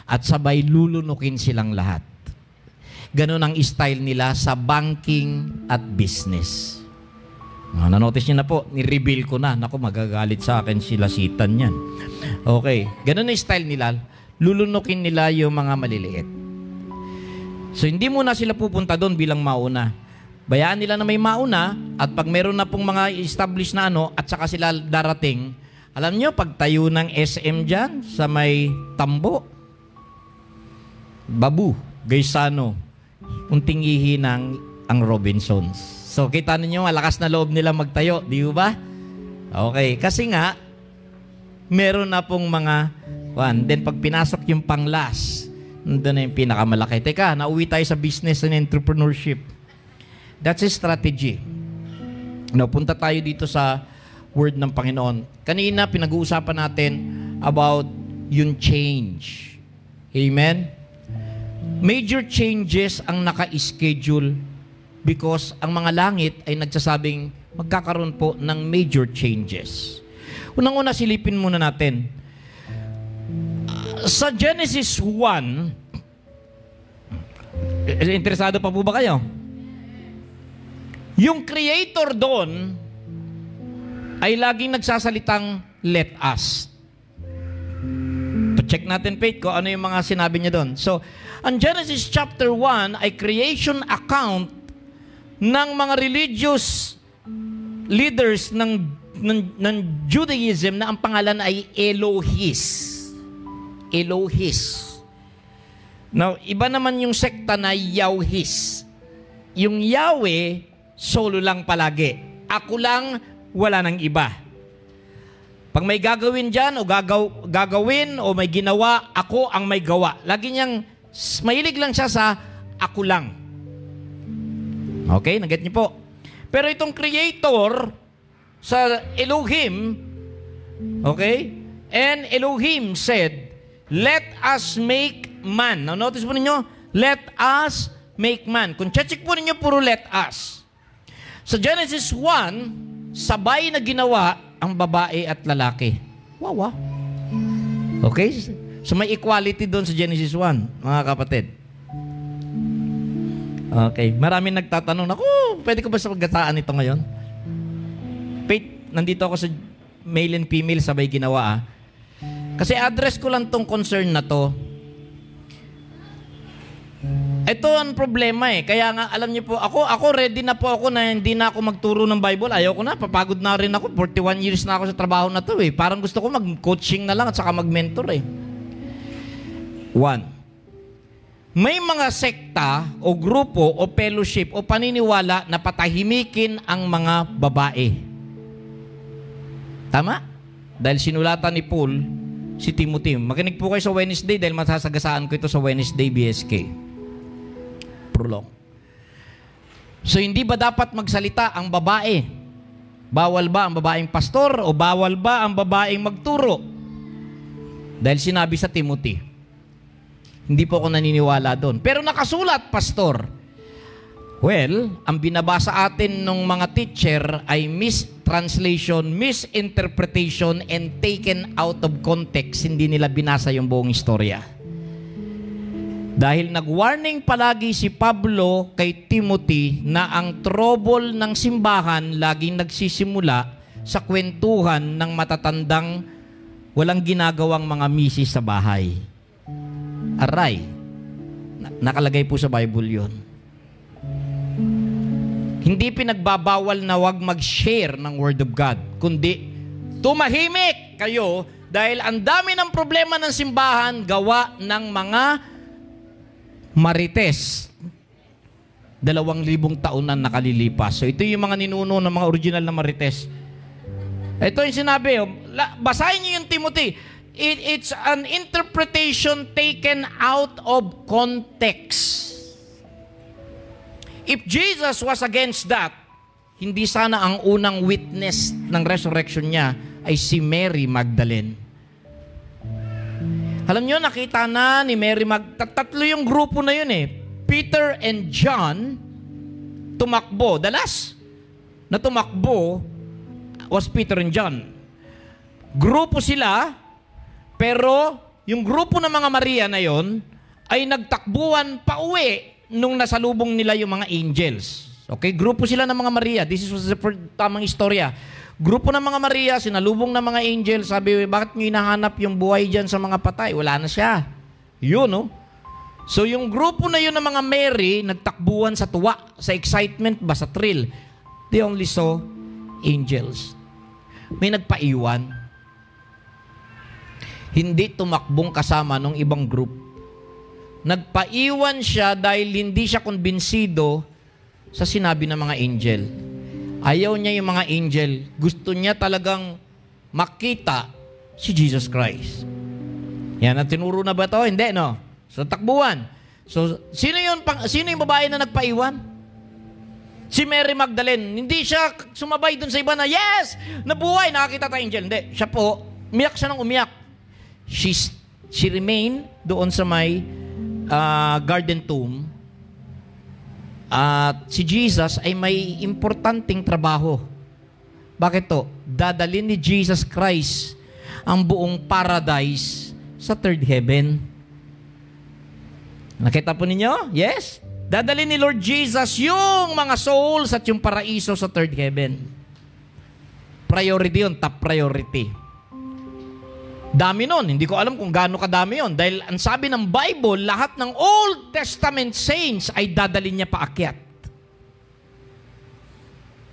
Speaker 1: At sabay lulunukin silang lahat. Ganon ang style nila sa banking at business. Na-notice niyo na po, ni-reveal ko na. Naku, magagalit sa akin sila Sitan yan. Okay, ganon ang style nila. Lulunukin nila yung mga maliliit. So, hindi muna sila pupunta doon bilang mauna. Bayaan nila na may mauna at pag meron na pong mga established na at saka sila darating, alam nyo, pagtayo ng SM dyan sa may Tambo, Babu, Gaisano, unting hihinang ang Robinsons. So, kita ninyo, malakas na loob nila magtayo. Di ba? Okay. Kasi nga, meron na pong mga then pag pinasok yung panglas, nandun na yung pinakamalaki. Teka, nauwi tayo sa business and entrepreneurship. That's a strategy. Punta tayo dito sa word ng Panginoon. Kanina, pinag-uusapan natin about yung change. Amen? Major changes ang naka-schedule because ang mga langit ay nagsasabing magkakaroon po ng major changes. Unang-una, silipin muna natin. Sa Genesis 1, interesado pa po ba kayo? Yung creator doon ay laging nagsasalitang let us. Check natin, Faith, kung ano yung mga sinabi niya doon. So, ang Genesis chapter 1 ay creation account ng mga religious leaders ng Judaism na ang pangalan ay Elohis. Elohis. Now, iba naman yung sekta na Yahwehis. Yung Yahweh, solo lang palagi. Ako lang, wala nang iba. Pag may gagawin dyan, o gagawin, o may ginawa, ako ang may gawa. Lagi niyang, mahilig lang siya sa ako lang. Okay, naget niyo po. Pero itong creator, sa Elohim, okay, and Elohim said, let us make man. Now, notice po ninyo, let us make man. Kung check po ninyo, puro let us. Sa Genesis 1, sabay na ginawa ang babae at lalaki. Wow. Okay? So, may equality doon sa Genesis 1, mga kapatid. Okay. Maraming nagtatanong, naku, pwede ko ba sa paggataan ito ngayon? Faith, nandito ako sa male and female, sabay ginawa Kasi address ko lang tong concern na to. Ito ang problema Kaya nga, alam niyo po, ako ready na po ako na hindi na ako magturo ng Bible. Ayoko na, papagod na rin ako. 41 years na ako sa trabaho na to Parang gusto ko mag-coaching na lang at saka mag-mentor One, may mga sekta o grupo o fellowship o paniniwala na patahimikin ang mga babae. Tama? Dahil sinulatan ni Paul si Timothy. Makinig po kayo sa Wednesday dahil masasagasaan ko ito sa Wednesday BSK. Prolong. So, hindi ba dapat magsalita ang babae? Bawal ba ang babaeng pastor o bawal ba ang babaeng magturo? Dahil sinabi sa Timothy. Hindi po ako naniniwala doon. Pero nakasulat, pastor. Well, ang binabasa atin ng mga teacher ay mistranslation, misinterpretation, and taken out of context. Hindi nila binasa yung buong istorya. Dahil nag-warning palagi si Pablo kay Timothy na ang trouble ng simbahan laging nagsisimula sa kwentuhan ng matatandang walang ginagawang mga misis sa bahay. Aray. Nakalagay po sa Bible yun. Hindi pinagbabawal na wag mag-share ng Word of God, kundi tumahimik kayo dahil ang dami ng problema ng simbahan gawa ng mga marites. 2,000 taon na nakalilipas. So ito yung mga ninuno ng mga original na marites. Ito yung sinabi, basahin niyo yung Timothy. It's an interpretation taken out of context. If Jesus was against that, hindi sana ang unang witness ng resurrection niya ay si Mary Magdalene. Alam niyo, nakita na ni Mary tatlo yung grupo na yun eh. Peter and John tumakbo. The last na tumakbo was Peter and John. Grupo sila, pero yung grupo ng mga Maria na yon ay nagtakbuhan pa uwi nung nasalubong nila yung mga angels. Okay, grupo sila ng mga Maria. This is the tamang istorya. Grupo ng mga Maria, sinalubong ng mga angel, sabi, bakit nyo hinahanap yung buhay dyan sa mga patay? Wala na siya. Yun, no? So, yung grupo na yun ng mga Mary, nagtakbuhan sa tuwa, sa excitement ba, sa thrill. They only saw angels. May nagpaiwan. Hindi tumakbong kasama ng ibang group. Nagpaiwan siya dahil hindi siya kumbinsido sa sinabi ng mga angel. Ayaw niya yung mga angel. Gusto niya talagang makita si Jesus Christ. Yan, tinuro na ba ito? Hindi, no? So, takbuhan. So, sino yung babae na nagpaiwan? Si Mary Magdalene. Hindi siya sumabay dun sa iba na, yes! Nabuhay, nakakita tayo angel. Hindi. Siya po, umiyak siya ng umiyak. She remained doon sa may garden tomb. At si Jesus ay may importanteng trabaho. Bakit to? Dadalhin ni Jesus Christ ang buong paradise sa third heaven. Nakita po ninyo? Yes? Dadalhin ni Lord Jesus yung mga souls at yung paraiso sa third heaven. Priority yun, top priority. Dami nun. Hindi ko alam kung gaano kadami yun. Dahil ang sabi ng Bible, lahat ng Old Testament saints ay dadalhin niya paakyat.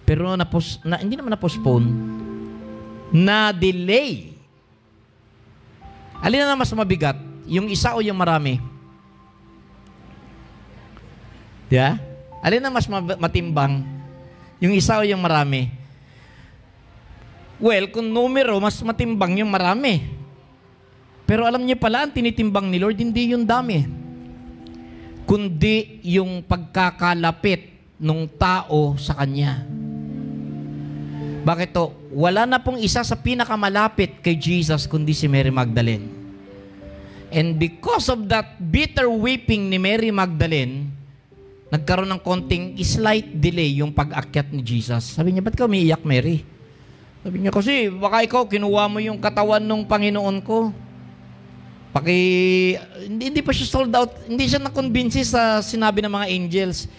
Speaker 1: Pero hindi naman na-postpone. Na-delay. Alin na mas mabigat? Yung isa o yung marami? Diba? Alin na mas matimbang? Yung isa o yung marami? Well, kung numero, mas matimbang yung marami. Pero alam niyo pala, ang tinitimbang ni Lord, hindi yung dami. Kundi yung pagkakalapit ng tao sa Kanya. Bakit to? Wala na pong isa sa pinakamalapit kay Jesus kundi si Mary Magdalene. And because of that bitter weeping ni Mary Magdalene, nagkaroon ng konting slight delay yung pag-akyat ni Jesus. Sabi niya, ba't ka umiiyak, Mary? Sabi niya, kasi baka ikaw kinuha mo yung katawan ng Panginoon ko. Hindi pa siya sold out. Hindi siya na-convince sa sinabi ng mga angels.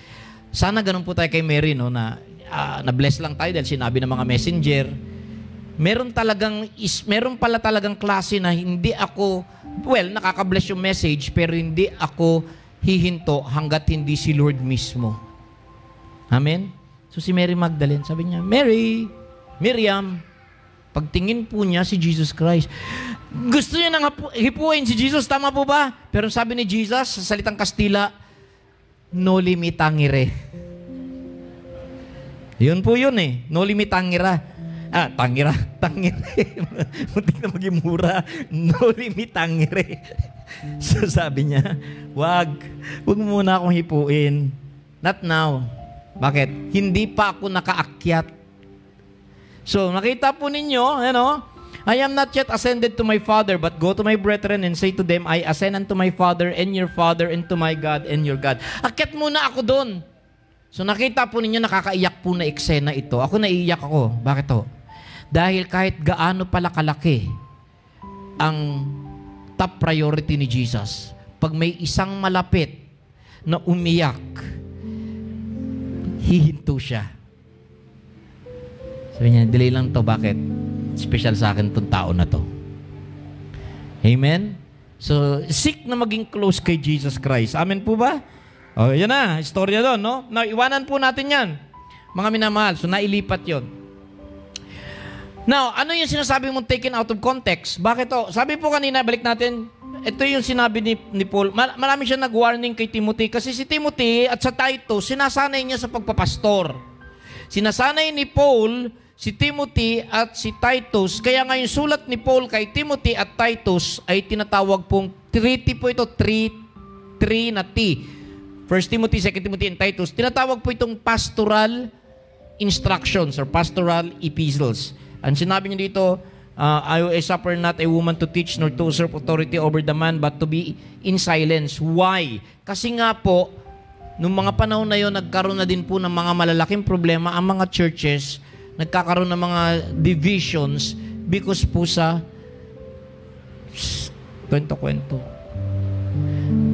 Speaker 1: Sana ganun po tayo kay Mary, no, na na-bless lang tayo dahil sinabi ng mga messenger. Meron pala talagang klase na hindi ako, nakaka-bless yung message, pero hindi ako hihinto hanggat hindi si Lord mismo. Amen? So si Mary Magdalene, sabi niya, Miriam, pagtingin po niya si Jesus Christ. Gusto niya nang hipuin si Jesus, tama po ba? Pero sabi ni Jesus, sa salitang Kastila, noli me tangere. Yun po yun eh. Noli me tangera. Tangere. Muntik na maging mura. Noli me tangere. So sabi niya, wag mo muna akong hipuin. Not now. Bakit? Hindi pa ako nakaakyat. So, nakita po ninyo, I am not yet ascended to my Father, but go to my brethren and say to them, I ascend unto my Father and your Father and to my God and your God. Akyat muna ako doon. So, nakita po ninyo, nakakaiyak po na eksena ito. Ako naiiyak ako. Bakit to? Dahil kahit gaano pala kalaki ang top priority ni Jesus, pag may isang malapit na umiyak, hihinto siya. Sabi niya, delay lang to. Bakit? Special sa akin itong tao na to. Amen? So, seek na maging close kay Jesus Christ. Amen po ba? O, yan na. Istorya doon, no? Now, iwanan po natin yan. Mga minamahal. So, nailipat yon. Now, ano yung sinasabi mong taken out of context? Bakit to? Sabi po kanina, balik natin, ito yung sinabi ni Paul. Marami siya nag-warning kay Timothy kasi si Timothy at sa Titus, sinasanay niya sa pagpapastor. Sinasanay ni Paul, si Timothy at si Titus. Kaya nga yung sulat ni Paul kay Timothy at Titus ay tinatawag pong 3T po ito, 3 na T. 1 Timothy, 2 Timothy, and Titus. Tinatawag po itong pastoral instructions or pastoral epistles. Ang sinabi niyo dito, I suffer not a woman to teach nor to usurp authority over the man but to be in silence. Why? Kasi nga po, nung mga panahon na yon, nagkaroon na din po ng mga malalaking problema ang mga churches, nagkakaroon ng mga divisions because po sa kwento-kwento.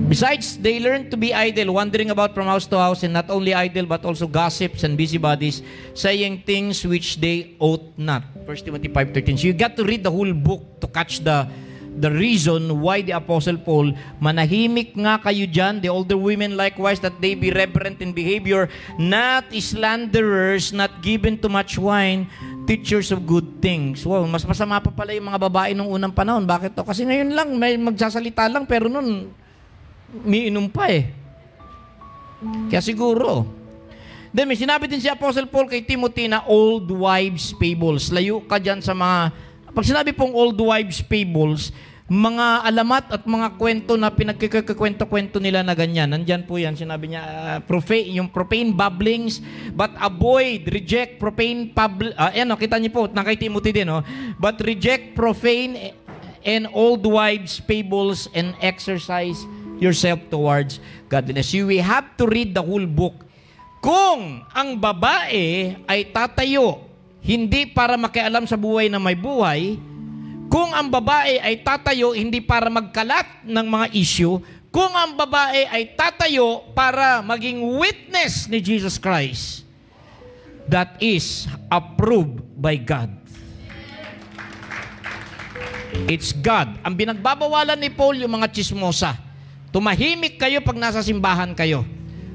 Speaker 1: Besides, they learn to be idle, wandering about from house to house, and not only idle, but also gossips and busybodies, saying things which they ought not. 1 Timothy 5:13. So you got to read the whole book to catch the reason why the Apostle Paul, manahimik nga kayo dyan, the older women likewise, that they be reverent in behavior, not slanderers, not given to much wine, teachers of good things. Wow, mas masama pa pala yung mga babae nung unang panahon. Bakit to? Kasi ngayon lang, may magsasalita lang, pero nun, miinom pa eh. Kaya siguro. Then may sinabi din si Apostle Paul kay Timothy na old wives' fables. Layo ka dyan sa mga, pag sinabi pong old wives' fables, mga alamat at mga kwento na pinagkikwento-kwento nila na ganyan. Nandyan po yan. Sinabi niya, yung profane babblings, but avoid, reject profane ayan o, kita niyo po, na kay Timothy din o. But reject profane and old wives' fables and exercise yourself towards godliness. You will have to read the whole book. Kung ang babae ay tatayo, hindi para makialam sa buhay na may buhay, kung ang babae ay tatayo, hindi para magkalat ng mga issue, kung ang babae ay tatayo para maging witness ni Jesus Christ, that is approved by God. It's God. Ang binagbabawalan ni Paul yung mga chismosa. Tumahimik kayo pag nasa simbahan kayo.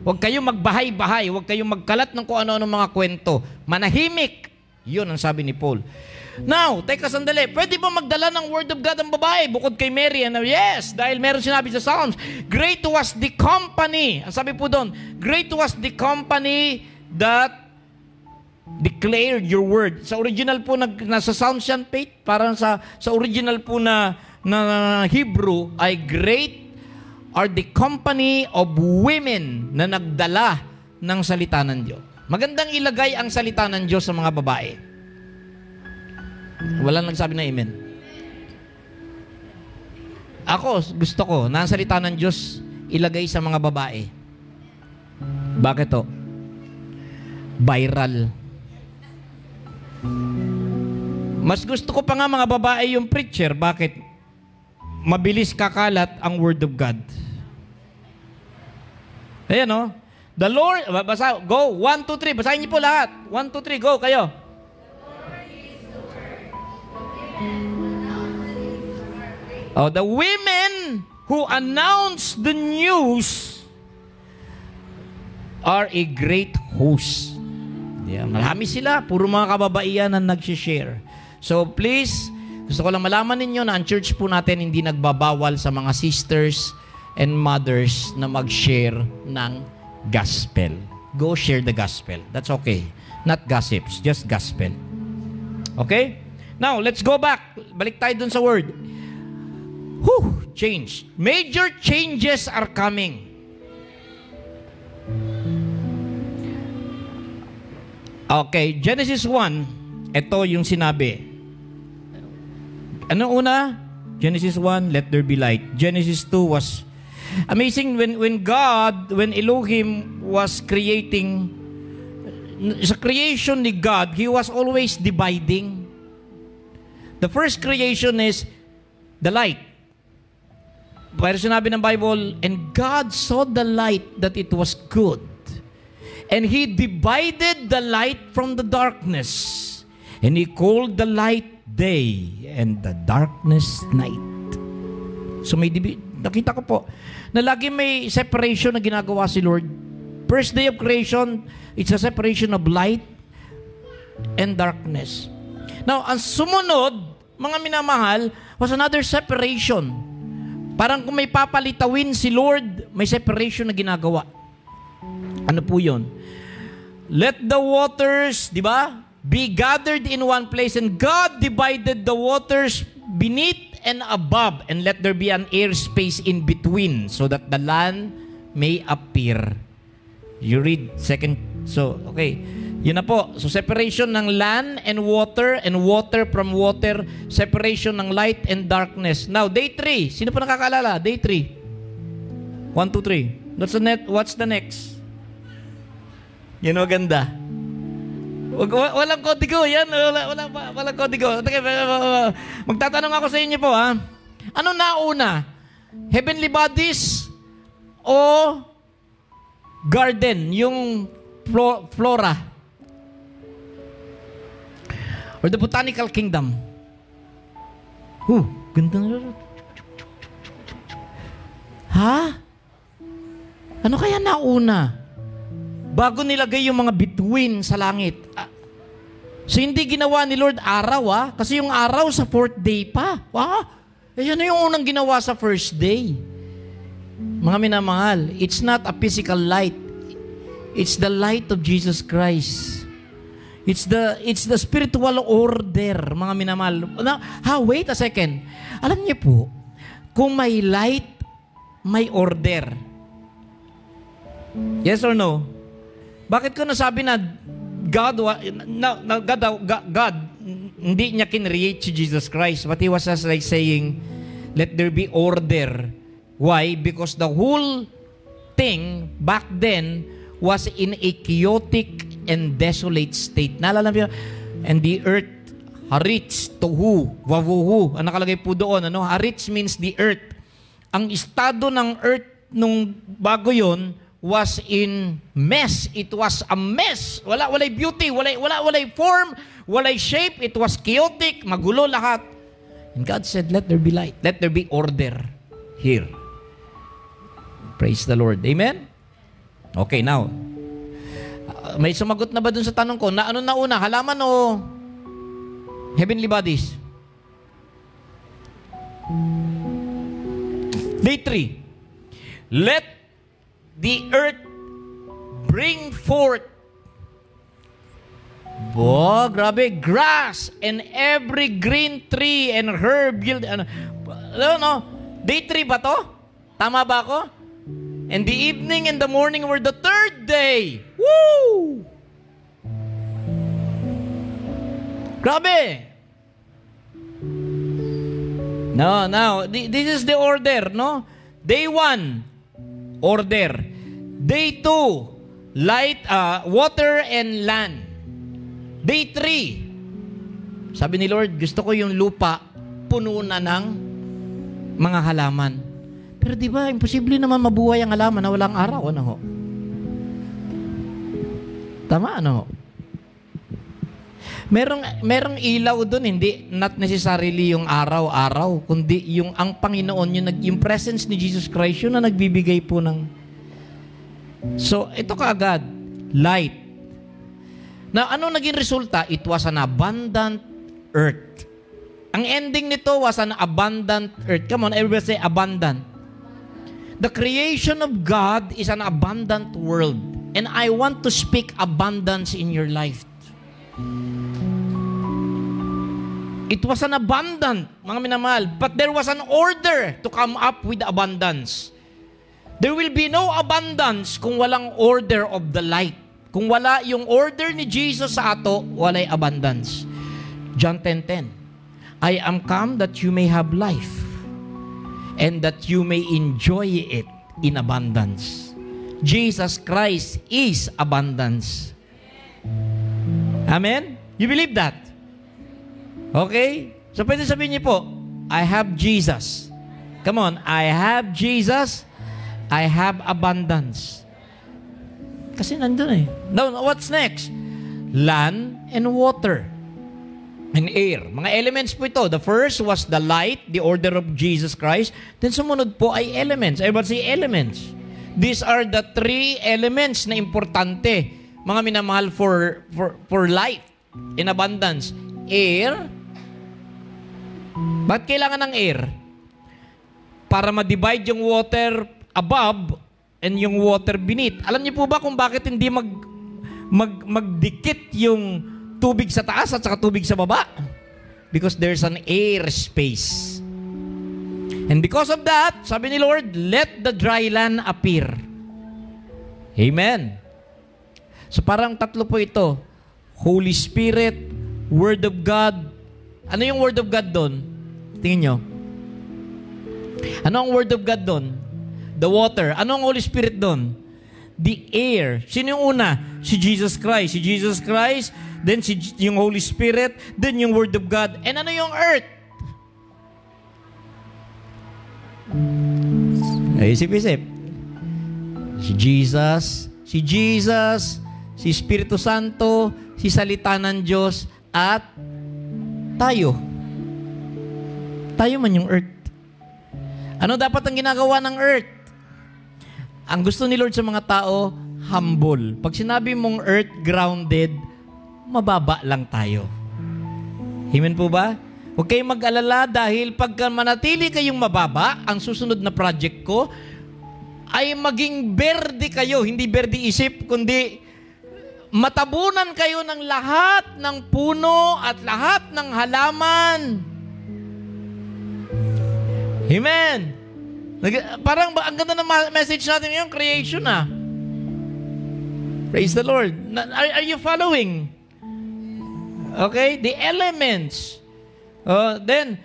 Speaker 1: Huwag kayong magbahay-bahay. Huwag kayong magkalat ng kung ano-ano mga kwento. Manahimik. Yun ang sabi ni Paul. Now, teka sandali. Pwede ba magdala ng word of God ang babae bukod kay Mary? And yes, dahil meron sinabi sa Psalms, great was the company. Ang sabi po doon, great was the company that declared your word. Sa original po, nasa Psalms yan, Pate. Parang sa original po na Hebrew, ay great are the company of women na nagdala ng salita ng Diyos. Magandang ilagay ang salita ng Diyos sa mga babae. Walang nagsabi na amen. Ako, gusto ko, na ang salita ng Diyos ilagay sa mga babae. Bakit to? Viral. Mas gusto ko pa nga mga babae yung preacher. Bakit? Mabilis kakalat ang word of God. Ayan o. The Lord, basa, go, 1, 2, 3. Basahin niyo po lahat. 1, 2, 3, go, kayo. Oh, the women who announce the news are a great host. Yeah, marami sila. Puro mga kababaihan na nag-share. So please, gusto ko lang malaman ninyo na ang church po natin hindi nagbabawal sa mga sisters and mothers na mag-share ng gospel. Go share the gospel. That's okay. Not gossips, just gospel. Okay? Now, let's go back. Balik tayo dun sa word. Change. Major changes are coming. Okay, Genesis 1, ito yung sinabi. Ano una? Genesis 1, let there be light. Genesis 2 was amazing when Elohim was creating, sa creation ni God, He was always dividing. The first creation is the light. Pero sinabi ng Bible, and God saw the light that it was good. And He divided the light from the darkness. And He called the light day and the darkness night. So nakita ko po na lagi may separation na ginagawa si Lord. First day of creation, it's a separation of light and darkness. Now, ang sumunod, mga minamahal, was another separation. Parang kung may papalitawin si Lord, may separation na ginagawa. Ano po yun? Let the waters, di ba, be gathered in one place, and God divided the waters beneath and above, and let there be an air space in between, so that the land may appear. You read second, so, okay. Yun na po. So, separation ng land and water from water, separation ng light and darkness. Now, day 3. Sino pa nakakaalala? Day 3. 1, 2, 3. What's the next? Yan o, ganda. Walang kodigo. Yan, walang kodigo. Magtatanong ako sa inyo po, ha? Ano nauna? Heavenly bodies o garden? Yung flora? Or the botanical kingdom? Ganda na. Ha? Ano kaya nauna? Bago nilagay yung mga bituin sa langit. So, hindi ginawa ni Lord araw, kasi yung araw sa 4th day pa. Yan na yung unang ginawa sa 1st day. Mga minamahal, it's not a physical light. It's the light of Jesus Christ. It's the spiritual order, mga minamahal. Wait a second. Alam niyo po, kung may light, may order. Yes or no? Bakit ko nasabi na God hindi niya kinreate si Jesus Christ, but He was just like saying, let there be order. Why? Because the whole thing back then was in a chaotic and desolate state. Naalala niyo? And the earth, harits, tohu, wavuhu. Ang nakalagay po doon, harits means the earth. Ang estado ng earth nung bago yon was in mess. It was a mess. Walay beauty, walay form, walay shape. It was chaotic, magulo lahat. And God said, let there be light. Let there be order here. Praise the Lord. Amen? Okay, now. May sumagot na ba dun sa tanong ko? Na ano na una? Halaman o heavenly bodies? Day 3. Let the earth bring forth grabe, grass and every green tree and herb yield. Day 3 ba to? Tama ba ako? And the evening and the morning were the 3rd day. Woo! Grabe. Now, this is the order, no? Day 1, order. Day 2, light, water and land. Day 3, sabi ni Lord, gusto ko yung lupa puno na ng mga halaman. Pero di ba, imposible naman mabuhay ang halaman na walang araw, ano ho? Tama, ano ho? Merong ilaw doon, hindi, not necessarily yung araw-araw, kundi yung ang Panginoon, yung presence ni Jesus Christ, yun na nagbibigay po ng... So, ito kaagad, light. Na ano naging resulta? It was an abundant earth. Ang ending nito was an abundant earth. Come on, everybody say abundant. The creation of God is an abundant world. And I want to speak abundance in your life. It was an abundant, mga minamahal, but there was an order to come up with abundance. There will be no abundance kung walang order of the light. Kung wala yung order ni Jesus sa ato, walay abundance. John 10:10. I am come that you may have life and that you may enjoy it in abundance. Jesus Christ is abundance. Amen? You believe that? Okay? So pwede sabihin niyo po, I have Jesus. Come on, I have Jesus. I have abundance. Kasi nandun eh. Now, what's next? Land and water. And air. Mga elements po ito. The first was the light, the order of Jesus Christ. Then sumunod po ay elements. Everybody say elements. These are the 3 elements na importante, mga minamahal for life in abundance. air. Bakit kailangan ng air? Para ma-divide yung water above and yung water beneath. Alam niyo po ba kung bakit hindi magdikit yung tubig sa taas at saka tubig sa baba? Because there's an air space. And because of that, sabi ni Lord, let the dry land appear. Amen. So parang tatlo po ito. Holy Spirit, Word of God. Ano yung Word of God doon? Tingin nyo. Ano ang Word of God doon? The water. Ano ang Holy Spirit doon? The air. Sino yung una? Si Jesus Christ. Si Jesus Christ, then yung Holy Spirit, then yung Word of God. And ano yung earth? Ay, isip-isip. Si Jesus, si Espiritu Santo, si Salita ng Diyos, at tayo. Tayo man yung earth. Ano dapat ang ginagawa ng earth? Ang gusto ni Lord sa mga tao, humble. Pag sinabi mong earth grounded, mababa lang tayo. Amen po ba? Huwag kayong mag-alala dahil pagka manatili kayong mababa, ang susunod na project ko ay maging berde kayo. Hindi berde isip, kundi matabunan kayo ng lahat ng puno at lahat ng halaman. Amen. Parang ang ganda ng message natin ngayon, creation Praise the Lord. Are you following? Okay? The elements. Then,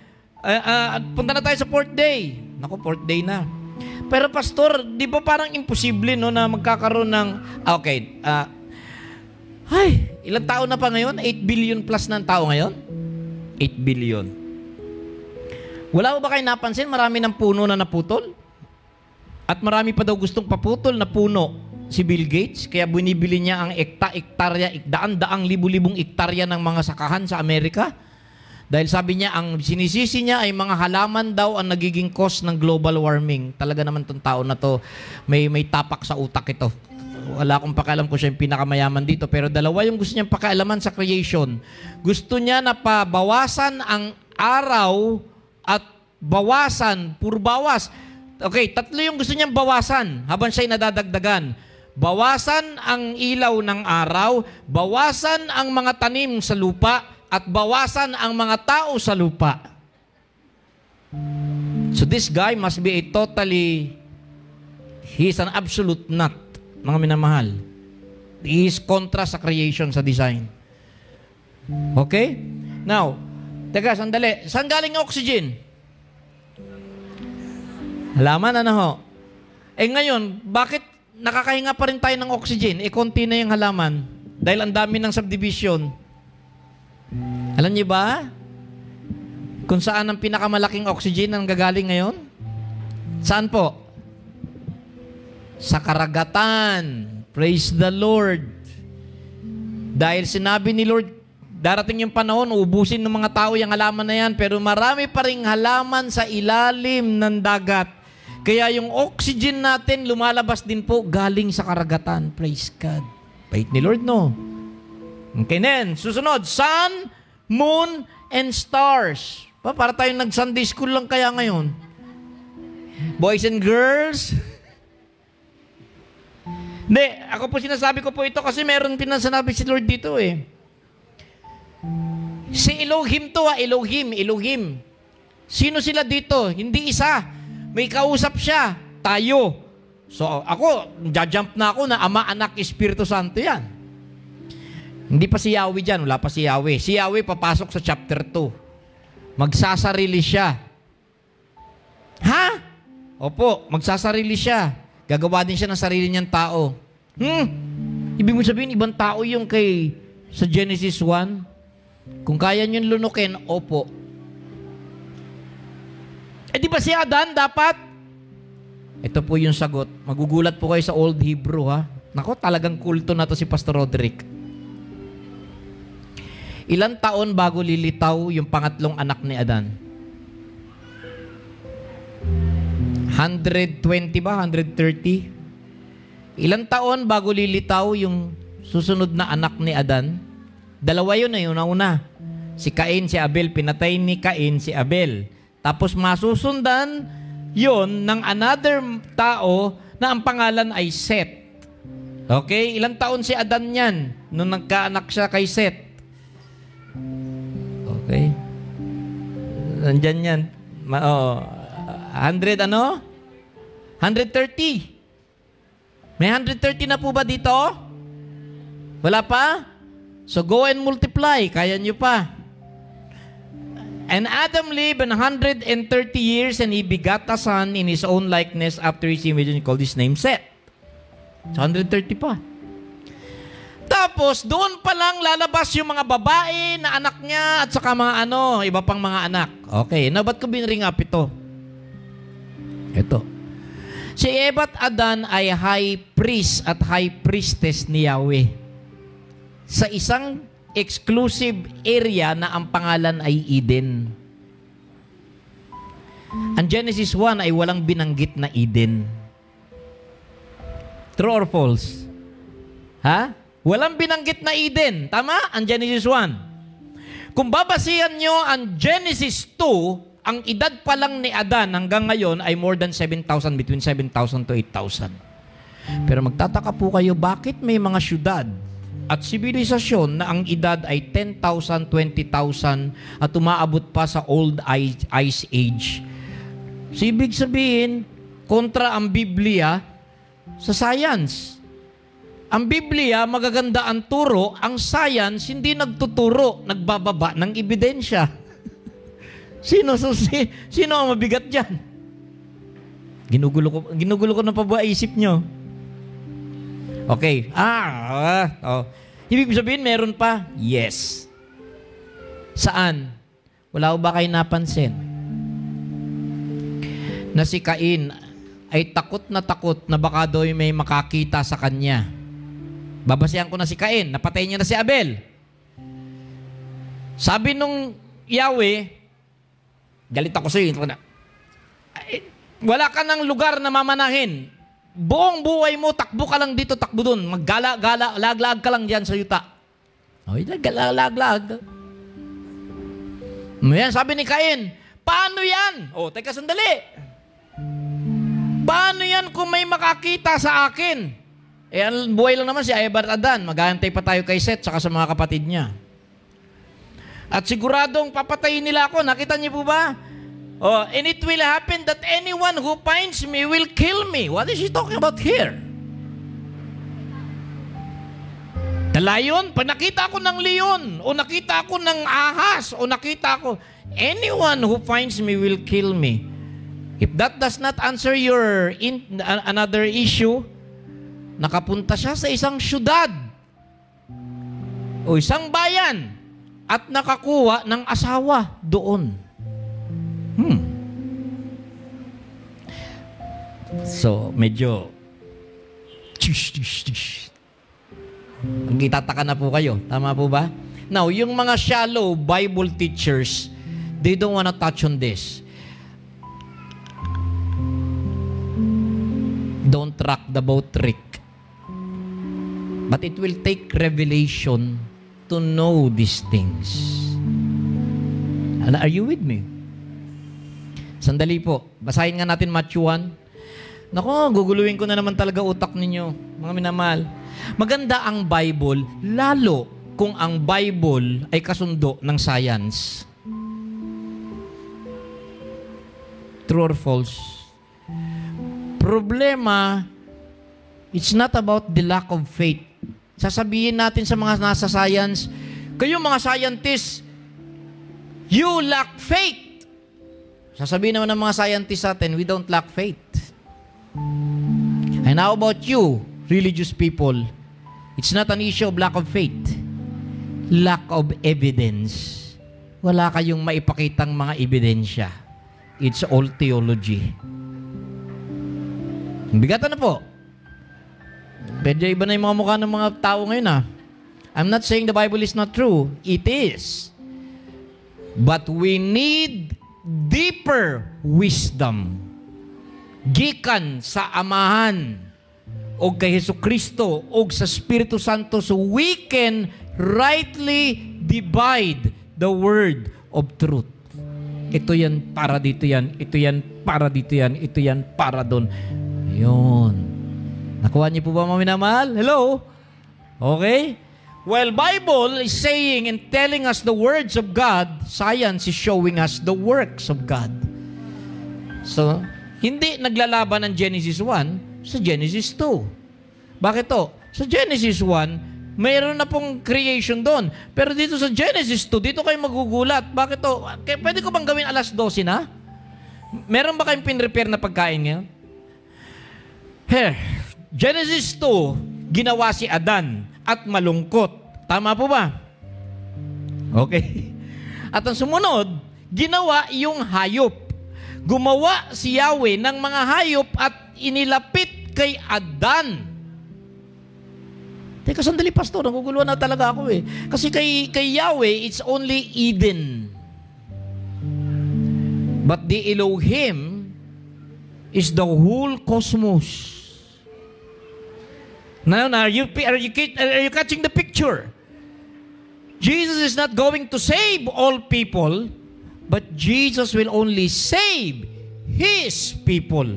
Speaker 1: punta na tayo sa fourth day. Naku, fourth day na. Pero pastor, di ba parang imposible no, na magkakaroon ng... Okay. Ilang tao na pa ngayon? 8 billion plus ng tao ngayon? 8 billion. Wala ba kayo napansin? Marami ng puno na naputol. At marami pa daw gustong paputol na puno si Bill Gates. Kaya binibili niya ang ektarya, daan-daang libu-libong ektarya ng mga sakahan sa Amerika. Dahil sabi niya, ang sinisisi niya ay mga halaman daw ang nagiging cause ng global warming. Talaga naman tong tao na to, may tapak sa utak ito. Wala akong pakialam kung siya yung pinakamayaman dito. Pero dalawa yung gusto niyang pakialaman sa creation. Gusto niya na pabawasan ang araw at bawasan, puro bawas. Okay, tatlo yung gusto niyang bawasan habang siya'y nadadagdagan. Bawasan ang ilaw ng araw, bawasan ang mga tanim sa lupa, at bawasan ang mga tao sa lupa. So this guy must be he's an absolute nut, mga minamahal. He is kontra sa creation, sa design. Okay? Now, teka, sandali. Saan galing ang oxygen? Halaman, ano ho? Ngayon, bakit nakakahinga pa rin tayo ng oxygen? Konti na yung halaman. Dahil ang dami ng subdivision. Alam niyo ba? Kung saan ang pinakamalaking oxygen ang gagaling ngayon? Saan po? Sa karagatan. Praise the Lord. Dahil sinabi ni Lord, darating yung panahon, ubusin ng mga tao yung halaman na yan, pero marami pa ring halaman sa ilalim ng dagat. Kaya yung oxygen natin, lumalabas din po galing sa karagatan. Praise God. Bait ni Lord, no? Okay, then, susunod, sun, moon, and stars. Para tayong nag-Sunday school lang kaya ngayon. Boys and girls. Hindi, ako po sinasabi ko po ito kasi meron pinasanabi si Lord dito eh. Si Elohim to Elohim. Sino sila dito? Hindi isa. May kausap siya. Tayo. So ako, jump na ako na Ama, Anak, Espiritu Santo yan. Hindi pa si Yahweh dyan. Wala pa si Yahweh. Si Yahweh papasok sa chapter 2. Magsasarili siya. Ha? Opo, magsasarili siya. Gagawa din siya ng sarili niyang tao. Ibig mo sabihin, ibang tao yung sa Genesis 1? Kung kaya niyong lunukin, opo. Di ba si Adan dapat? Ito po yung sagot. Magugulat po kayo sa Old Hebrew, ha? Nako, talagang kulto na to si Pastor Roderick. Ilang taon bago lilitaw yung pangatlong anak ni Adan? 120 ba? 130? Ilang taon bago lilitaw yung susunod na anak ni Adan? Dalawa yun na yun, una. Si Cain, si Abel, pinatay ni Cain si Abel. Tapos masusundan yon ng another tao na ang pangalan ay Seth. Okay? Ilang taon si Adan yan nung nagkaanak siya kay Seth? Okay? Nandyan yan. 100 ano? 130. May 130 na po ba dito? Wala pa? So go and multiply. Kaya nyo pa. And Adam lived 130 years and he begat a son in his own likeness after his image and he called his name Seth. So 130 pa. Tapos doon pa lang lalabas yung mga babae na anak niya at saka mga iba pang mga anak. Okay, na ba't ko binring up ito? Ito. Si Eva at Adan ay high priest at high priestess ni Yahweh. Sa isang exclusive area na ang pangalan ay Eden. Ang Genesis 1 ay walang binanggit na Eden. True or false? Ha? Walang binanggit na Eden. Tama? Ang Genesis 1. Kung babasihan nyo ang Genesis 2, ang edad pa lang ni Adan hanggang ngayon ay more than 7,000, between 7,000 to 8,000. Pero magtataka po kayo, bakit may mga syudad at sibilisasyon na ang edad ay 10,000, 20,000 at umaabot pa sa Old Ice Age? So, ibig sabihin, kontra ang Biblia sa science. Ang Biblia, magaganda ang turo, ang science, hindi nagtuturo, nagbababa ng ebidensya. Sino ang mabigat dyan? Ginugulo ko na pa ba isip nyo? Okay. Ibig sabihin, meron pa? Yes. Saan? Wala ko ba kayo napansin? Na si Cain ay takot na baka daw may makakita sa kanya. Babasihan ko na si Cain. Napatay niya na si Abel. Sabi nung Yahweh, galit ako sa iyo. Wala ka ng lugar na mamanahin. Buong buhay mo, takbo ka lang dito, takbo dun. Maggala-gala, lag-lag ka lang dyan sa yuta. Ay, lag-lag. Yan, sabi ni Cain, paano yan? Teka sandali. Paano yan kung may makakita sa akin? Ang buhay lang naman si Eva at Adan. Maghahantay pa tayo kay Seth saka sa mga kapatid niya. At siguradong papatayin nila ako. Nakita niyo po ba? And it will happen that anyone who finds me will kill me. What is he talking about here? The lion? Pag nakita ko ng leon, o nakita ko ng ahas, o nakita ko, anyone who finds me will kill me. If that does not answer your another issue, nakapunta siya sa isang syudad o isang bayan at nakakuha ng asawa doon. So, medyo itataka na po kayo. Tama po ba? Now, yung mga shallow Bible teachers, they don't wanna touch on this. Don't rock the boat trick. But it will take revelation to know these things. Are you with me? Sandali po. Basahin nga natin Matthew 1. Nako, guguluhin ko na naman talaga utak ninyo, mga minamahal. Maganda ang Bible, lalo kung ang Bible ay kasundo ng science. True or false? Problema, it's not about the lack of faith. Sasabihin natin sa mga nasa science, kayo mga scientists, you lack faith. Sasabihin naman ng mga scientists sa atin, we don't lack faith. And how about you, religious people? It's not an issue of lack of faith. Lack of evidence. Wala kayong maipakitang mga ebidensya. It's all theology. Bigatan na po. Medyo iba na yung mga mukha ng mga tao ngayon I'm not saying the Bible is not true. It is. But we need deeper wisdom. Gikan sa Amahan o kay Jesucristo o sa Espiritu Santo so we can rightly divide the word of truth. Ito yan, para dito yan. Ito yan, para dito yan. Ito yan, para doon. Yun. Nakuha niyo po ba, mga minamahal? Hello? Okay? Well, Bible is saying and telling us the words of God, science is showing us the works of God. So, hindi naglalaban ng Genesis 1 sa Genesis 2. Bakit to? Sa Genesis 1, mayroon na pong creation doon. Pero dito sa Genesis 2, dito kayo magugulat. Bakit to? Pwede ko bang gawin alas 12 na? Meron ba kayong pinrepare na pagkain ngayon? Here, Genesis 2, ginawa si Adan at malungkot. Tama po ba? Okay. At ang sumunod, ginawa yung hayop. Gumawa si Yahweh ng mga hayop at inilapit kay Adan. Teka, sandali, pastor. Naguguluhan na talaga ako eh. Kasi kay Yahweh, it's only Eden. But the Elohim is the whole cosmos. Now, are you catching the picture? Jesus is not going to save all people, but Jesus will only save His people.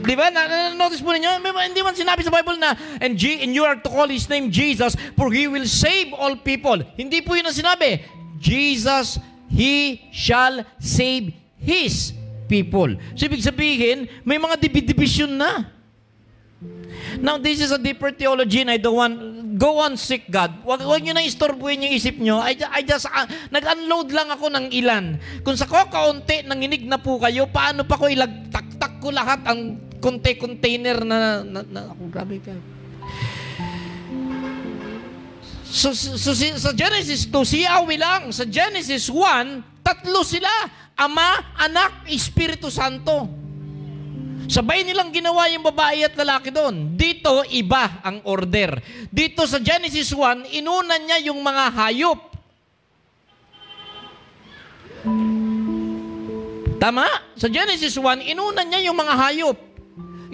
Speaker 1: Di ba? Notice po ninyo, hindi man sinabi sa Bible na, and you are to call His name Jesus, for He will save all people. Hindi po yun ang sinabi. Jesus, He shall save His people. So, ibig sabihin, may mga division na. Now, this is a deeper theology and I don't want, go on seek God. Huwag nyo na istorbuhin yung isip nyo. I just nag-unload lang ako ng ilan. Kung sa kakaunti, nanginig na po kayo, paano pa ko ilagtak ko lahat ang container na ako, grabe ka. So, sa Genesis 2, si Yahweh lang. Sa Genesis 1, tatlo sila. Ama, Anak, Espiritu Santo. Sabay nilang ginawa yung babae at lalaki doon. Dito, iba ang order. Dito sa Genesis 1, inunan niya yung mga hayop. Tama? Sa Genesis 1, inunan niya yung mga hayop.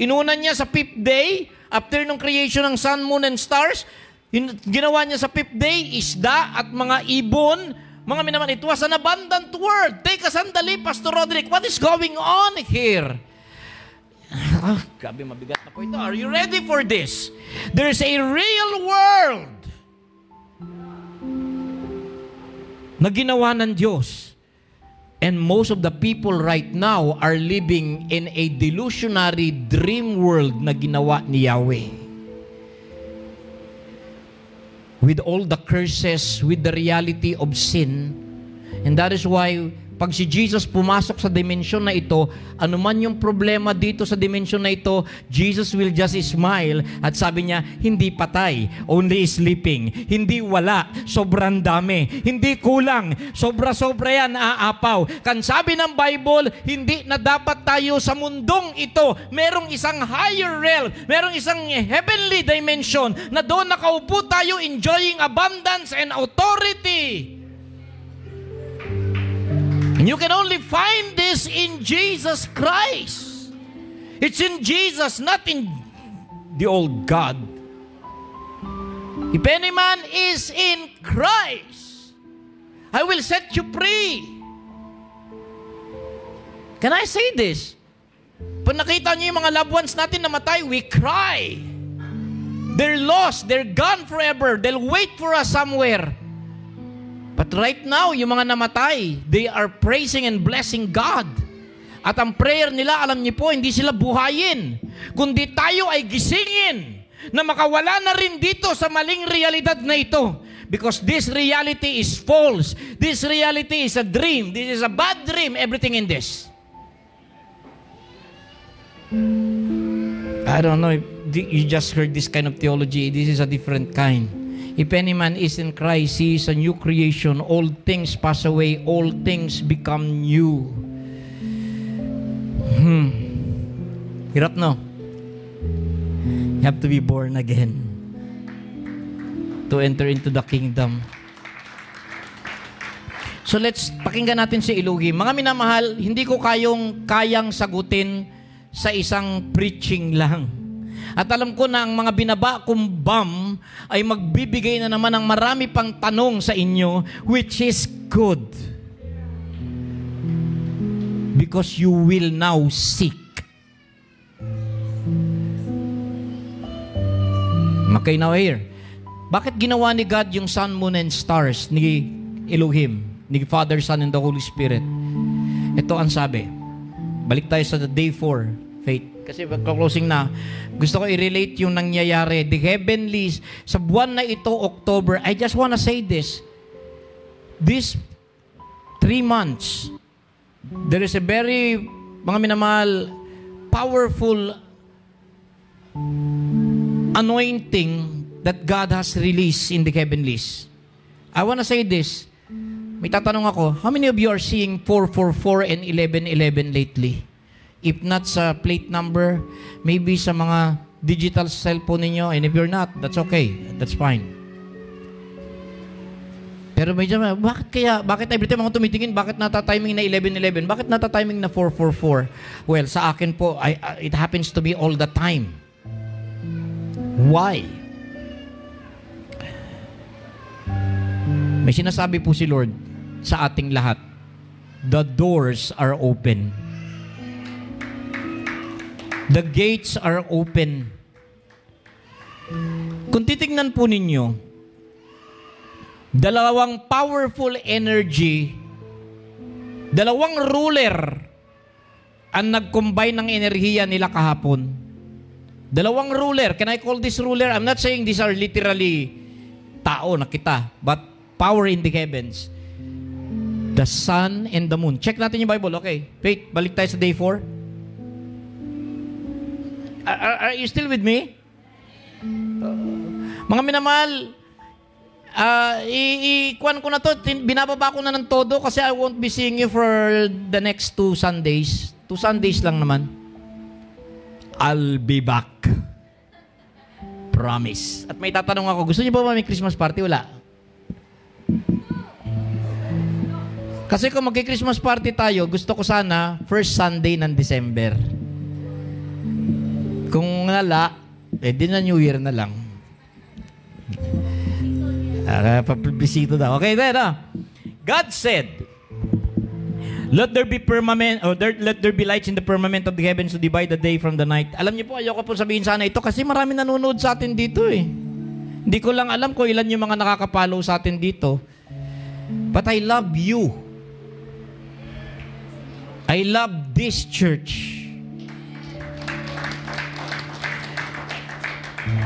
Speaker 1: Inunan niya sa 5th day, after ng creation ng sun, moon, and stars. Ginawa niya sa 5th day, isda at mga ibon. Mga minaman, it was an abundant word. Take a sandali, Pastor Roderick. What is going on here? Grabe, mabigat na po ito. Are you ready for this? There's a real world na ginawa ng Diyos. And most of the people right now are living in a delusionary dream world na ginawa ni Yahweh. With all the curses, with the reality of sin. And that is why pag si Jesus pumasok sa dimensyon na ito, anuman yung problema dito sa dimensyon na ito, Jesus will just smile at sabi niya, hindi patay, only sleeping. Hindi wala, sobrang dami. Hindi kulang, sobra-sobra yan, aapaw. Kan sabi ng Bible, hindi na dapat tayo sa mundong ito. Merong isang higher realm, merong isang heavenly dimension na doon nakaupo tayo enjoying abundance and authority. And you can only find this in Jesus Christ. It's in Jesus, not in the old God. If any man is in Christ, I will set you free. Can I say this? Pag nakita niyo yung mga loved ones natin namatay, we cry. They're lost. They're gone forever. They'll wait for us somewhere. But right now, yung mga namatay, they are praising and blessing God. At ang prayer nila, alam niyo po, hindi sila buhayin, kundi tayo ay gisingin na makawala na rin dito sa maling realidad na ito. Because this reality is false. This reality is a dream. This is a bad dream, everything in this. I don't know if you just heard this kind of theology. This is a different kind. If any man is in Christ, he is a new creation. All things pass away. All things become new. Hirap, no? You have to be born again to enter into the kingdom. So let's pakinggan natin si Elohim. Mga minamahal, hindi ko kayang sagutin sa isang preaching lang. At alam ko na ang mga binaba kong bomb Son ay magbibigay na naman ng marami pang tanong sa inyo, which is good. Because you will now seek. Okay, now here. Bakit ginawa ni God yung sun, moon, and stars ni Elohim, ni Father, Son, and the Holy Spirit? Ito ang sabi. Balik tayo sa day 4. Faith. Kasi closing na. Gusto ko i-relate yung nangyayari. The heavenlies, sa buwan na ito, October, I just wanna say this. These 3 months, there is a very, mga minamahal, powerful anointing that God has released in the heavenlies. I wanna say this. May tatanong ako, how many of you are seeing 444 and 1111 lately? If not sa plate number, maybe sa mga digital cellphone ninyo, and if you're not, that's okay. That's fine. Pero medyo, bakit every time ako tumitingin, bakit nata-timing na 1111? Bakit nata-timing na 444? Well, sa akin po, it happens to be all the time. Why? May sinasabi po si Lord sa ating lahat. The doors are open. The gates are open. Kung titignan po ninyo, dalawang powerful energy, dalawang ruler ang nag-combine ng enerhiya nila kahapon. Dalawang ruler. Can I call this ruler? I'm not saying these are literally tao na kita, but power in the heavens. The sun and the moon. Check natin yung Bible. Okay. Wait, balik tayo sa day 4. Are you still with me? Mga minamahal, ikuan ko na to, binababa ko na ng todo kasi I won't be seeing you for the next 2 Sundays. 2 Sundays lang naman. I'll be back. Promise. At may tatanong ako, gusto niyo ba may Christmas party? Wala. Kasi kung magki-Christmas party tayo, gusto ko sana first Sunday ng December. Kung wala, di na New Year na lang. Papibisito daw. Okay, then, God said, let there be firmament, or let there be lights in the firmament of the heavens to divide the day from the night. Alam niyo po, ayoko po sabihin sana ito kasi marami nanonood sa atin dito eh. Hindi ko lang alam kung ilan yung mga nakaka-follow sa atin dito. But I love you. I love this church.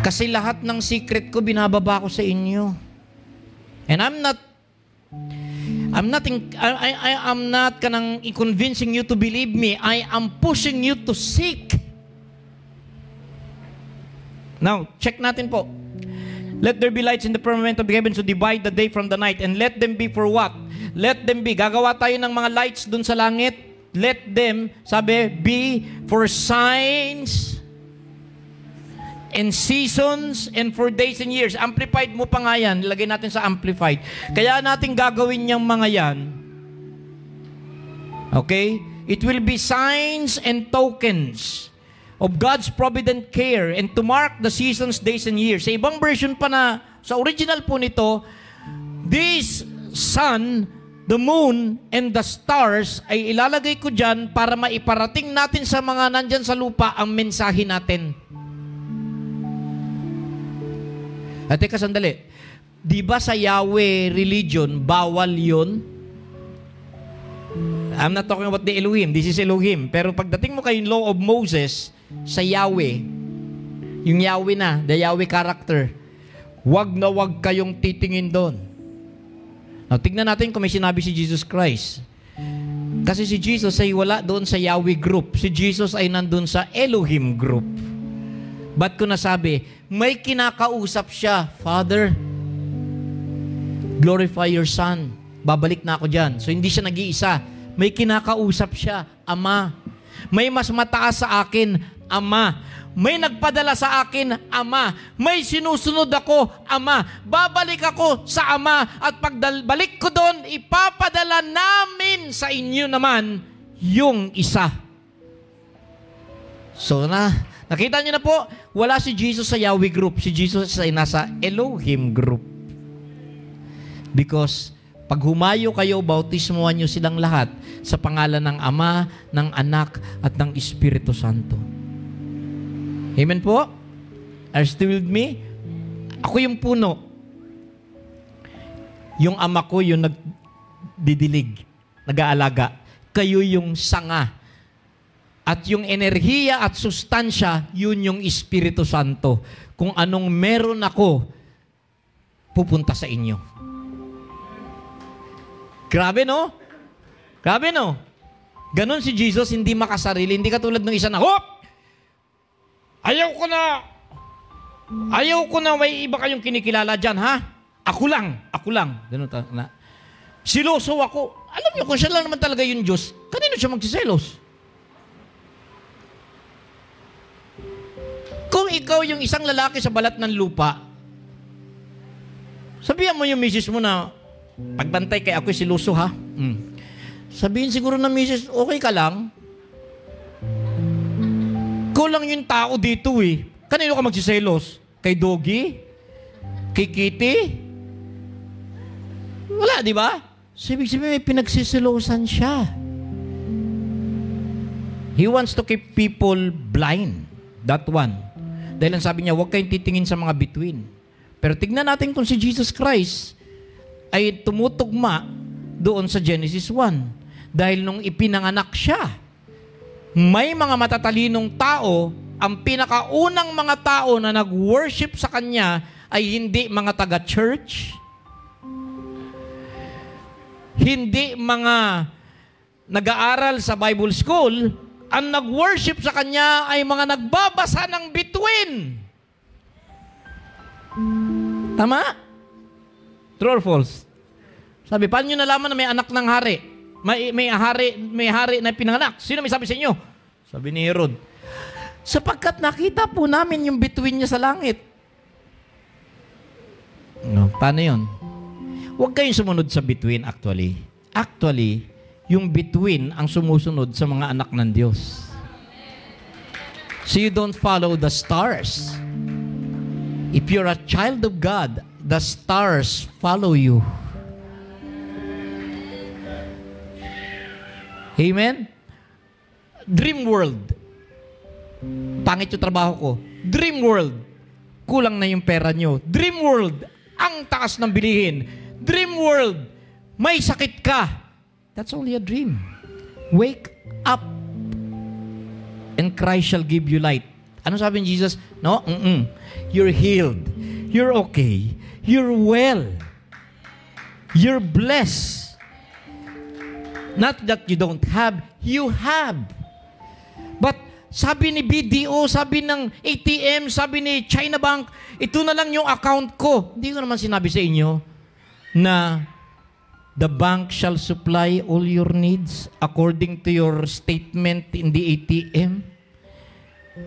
Speaker 1: Kasi lahat ng secret ko binababa ko sa inyo. And I'm not kanang convincing you to believe me. I am pushing you to seek. Now, check natin po. Let there be lights in the firmament of the heavens to divide the day from the night. And let them be for what? Let them be. Gagawa tayo ng mga lights dun sa langit. Let them, sabi, be for signs and seasons and for days and years. Amplified mo pa nga yan. Lagay natin sa amplified. Kaya natin gagawin yung mga yan. Okay? It will be signs and tokens of God's provident care and to mark the seasons, days, and years. Sa ibang version pa na, sa original po nito, this sun, the moon, and the stars ay ilalagay ko dyan para maiparating natin sa mga nandyan sa lupa ang mensahe natin. At teka, sandali. Di ba sa Yahweh religion, bawal yun? I'm not talking about the Elohim. This is Elohim. Pero pagdating mo kay Law of Moses, sa Yahweh, yung Yahweh na, the Yahweh character, wag na wag kayong titingin doon. Now, tignan natin kung may sinabi si Jesus Christ. Kasi si Jesus ay wala doon sa Yahweh group. Si Jesus ay nandun sa Elohim group. Ba't ko nasabi? May kinakausap siya, Father, glorify your Son. Babalik na ako dyan. So, hindi siya nag-iisa. May kinakausap siya, Ama. May mas mataas sa akin, Ama. May nagpadala sa akin, Ama. May sinusunod ako, Ama. Babalik ako sa Ama. At pagbalik ko doon, ipapadala namin sa inyo naman yung isa. So, Nakita niyo na po, wala si Jesus sa Yahweh group. Si Jesus ay nasa Elohim group. Because pag humayo kayo, bautismuhan niyo silang lahat sa pangalan ng Ama, ng Anak, at ng Espiritu Santo. Amen po? Are you still with me? Ako yung puno. Yung ama ko yung nagdidilig, nag-aalaga. Kayo yung sanga. At yung enerhiya at sustansya, yun yung Espiritu Santo. Kung anong meron ako, pupunta sa inyo. Grabe, no? Grabe, no? Ganon si Jesus, hindi makasarili. Hindi katulad ng isa na, hop! Ayaw ko na may iba kayong kinikilala dyan, ha? Ako lang. Ganon na. Siloso ako. Alam niyo, kung siya lang naman talaga yung Diyos, kanino siya magsiselos? Kung ikaw yung isang lalaki sa balat ng lupa, sabihan mo yung misis mo na, pagbantay kay ako'y siloso, ha? Sabihin siguro na misis, okay ka lang? Kulang yung tao dito, eh. Kanino ka magsiselos? Kay Doggy? Kay Kitty? Wala, di ba? Sabi may pinagsiselosan siya. He wants to keep people blind. That one. Dahil ang sabi niya, huwag kayong titingin sa mga bituin. Pero tignan natin kung si Jesus Christ ay tumutugma doon sa Genesis 1. Dahil nung ipinanganak siya, may mga matatalinong tao, ang pinakaunang mga tao na nag-worship sa Kanya ay hindi mga taga-church, hindi mga nag-aaral sa Bible school. Ang nag-worship sa Kanya ay mga nagbabasa ng bituin. Tama? True or false? Sabi, paano nyo nalaman na may anak ng hari? May hari na pinanganak. Sino may sabi sa inyo? Sabi ni Herod. Sapagkat nakita po namin yung bituin niya sa langit. No, paano yun? Huwag kayong sumunod sa bituin actually. Actually, yung bituin ang sumusunod sa mga anak ng Diyos. So you don't follow the stars. If you're a child of God, the stars follow you. Amen? Dream world. Pangit yung trabaho ko. Dream world. Kulang na yung pera nyo. Dream world. Ang taas ng bilihin. Dream world. May sakit ka. That's only a dream. Wake up and Christ shall give you light. Ano sabi ni Jesus? No? You're healed. You're okay. You're well. You're blessed. Not that you don't have, you have. But sabi ni BDO, sabi ng ATM, sabi ni China Bank, ito na lang yung account ko. Hindi ko naman sinabi sa inyo na the bank shall supply all your needs according to your statement in the ATM.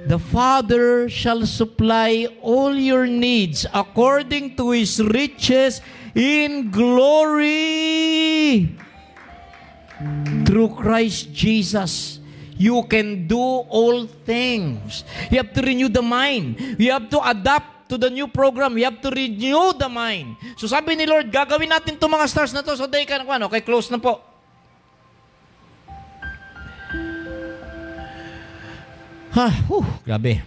Speaker 1: The Father shall supply all your needs according to His riches in glory. Through Christ Jesus, you can do all things. You have to renew the mind. You have to adapt to the new program. You have to renew the mind. So sabi ni Lord, gagawin natin itong mga stars na to. So day ka na, okay, close na po. Grabe.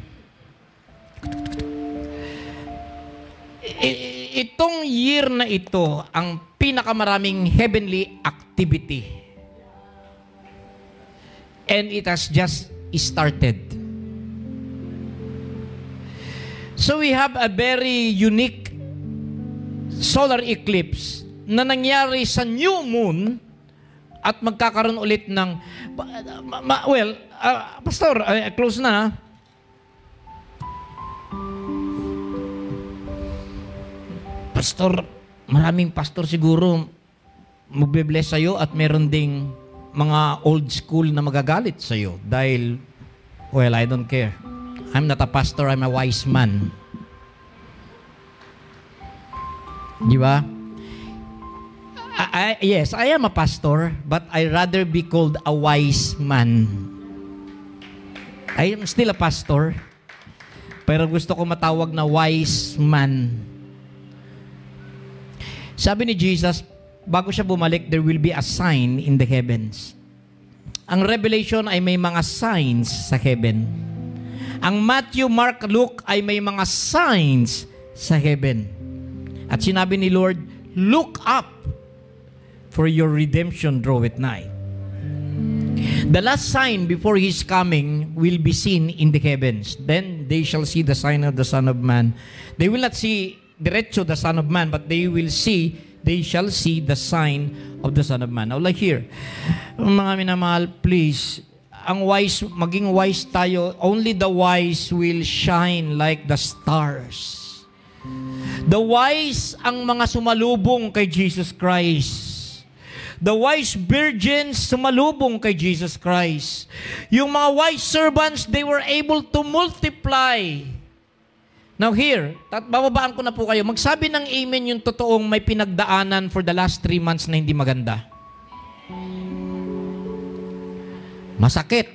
Speaker 1: Itong year na ito, ang pinakamaraming heavenly activity. And it has just started. So we have a very unique solar eclipse na nangyari sa new moon at magkakaroon ulit ng Pastor, close na. Pastor, maraming pastor siguro magbe-bless sa'yo at meron ding mga old school na magagalit sa'yo dahil, well, I don't care. I'm not a pastor, I'm a wise man. Di ba? Yes, I am a pastor, but I rather be called a wise man. I am still a pastor. Pero gusto ko matawag na wise man. Sabi ni Jesus, bago siya bumalik, there will be a sign in the heavens. Ang Revelation ay may mga signs sa heaven. Ang Matthew, Mark, Luke ay may mga signs sa heaven. At sinabi ni Lord, look up, for your redemption draweth nigh. The last sign before His coming will be seen in the heavens. Then they shall see the sign of the Son of Man. They will not see diretso the Son of Man, but they shall see the sign of the Son of Man. Now, like here, mga minamahal, please, maging wise tayo. Only the wise will shine like the stars. The wise ang mga sumalubong kay Jesus Christ. The wise virgins sumalubong kay Jesus Christ. Yung mga wise servants, they were able to multiply. Now here, bababaan ko na po kayo. Magsabi ng amen yung totoong may pinagdaanan for the last 3 months na hindi maganda. Masakit.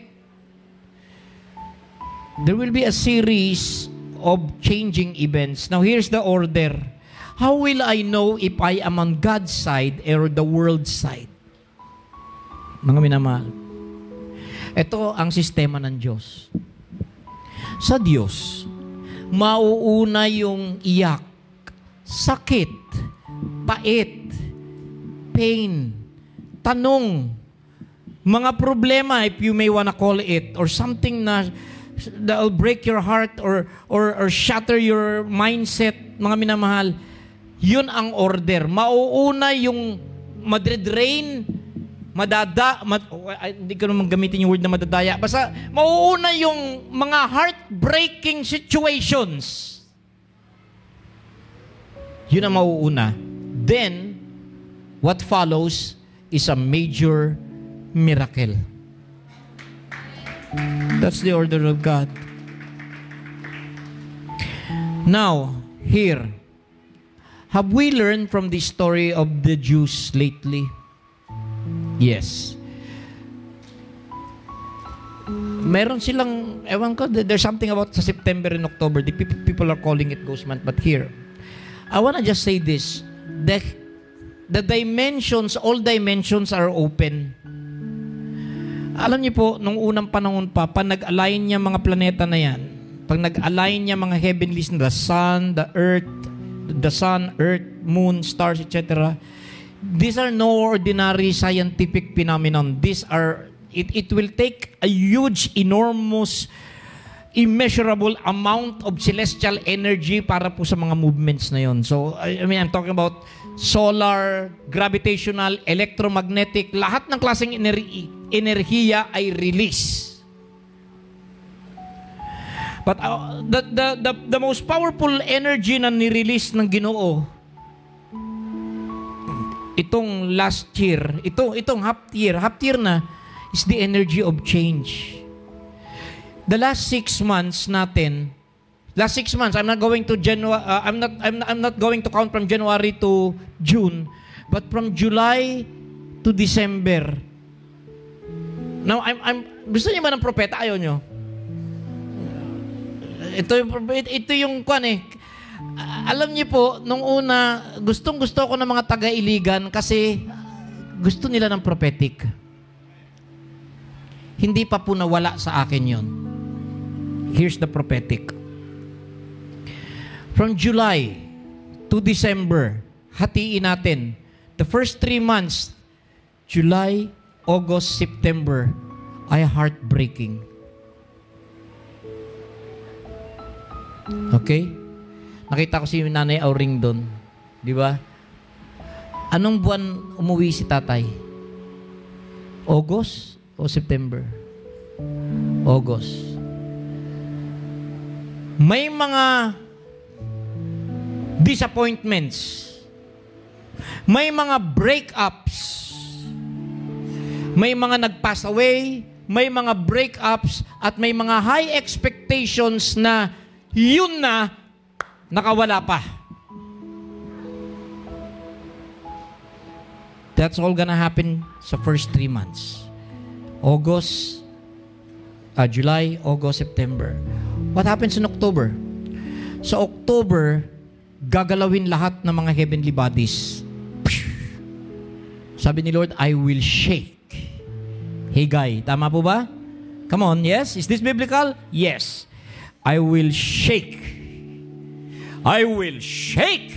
Speaker 1: There will be a series of changing events. Now here's the order. How will I know if I am on God's side or the world's side? Mga minamahal, ito ang sistema ng Diyos. Sa Diyos, mauuna yung iyak, sakit, pait, pain, tanong, mga problema, if you may wanna call it, or something na that will break your heart or shatter your mindset, mga minamahal. Yun ang order. Mauuna yung madredrain, hindi ko naman gamitin yung word na madadaya. Basta, mauuna yung mga heartbreaking situations. Yun ang mauuna. Then, what follows is a major miracle. That's the order of God. Now, here, have we learned from the story of the Jews lately? Yes. Meron silang, ewan ko, there's something about sa September and October. The people are calling it Ghost Month. But here, I wanna just say this. The dimensions, all dimensions are open. Alam niyo po, nung unang panahon pa, nag-align niya mga planeta na yan, pag nag-align niya mga heavenlies na the sun, earth, moon, stars, etc. These are no ordinary scientific phenomenon. It will take a huge, enormous, immeasurable amount of celestial energy para po sa mga movements na yon. So, I mean, I'm talking about solar, gravitational, electromagnetic, lahat ng klaseng enerhiya ay release. But the most powerful energy na nirelease ng Ginoo, itong last year, itong half year na, is the energy of change. The last 6 months natin, I'm not going to I'm not going to count from January to June, but from July to December. Now, gusto niyo ba ng propeta? Ayaw niyo? Ito yung kwan eh. Alam niyo po, nung una, gustong-gusto ko ng mga taga-Iligan kasi gusto nila ng prophetic. Hindi pa po nawala sa akin yon. Here's the prophetic. From July to December, hatiin natin. The first 3 months, July, August, September, ay heartbreaking. Okay? Nakita ko si Nanay Auring doon. Di ba? Anong buwan umuwi si tatay? August o September? August. May mga disappointments. May mga breakups. May mga nag-pass away. May mga breakups. At may mga high expectations na yun na, nakawala pa. That's all gonna happen sa first 3 months. July, August, September. What happens in October? Sa October, gagalawin lahat ng mga heavenly bodies. Sabi ni Lord, I will shake. Haggai, tama po ba? Come on, yes? Is this biblical? Yes. I will shake. I will shake.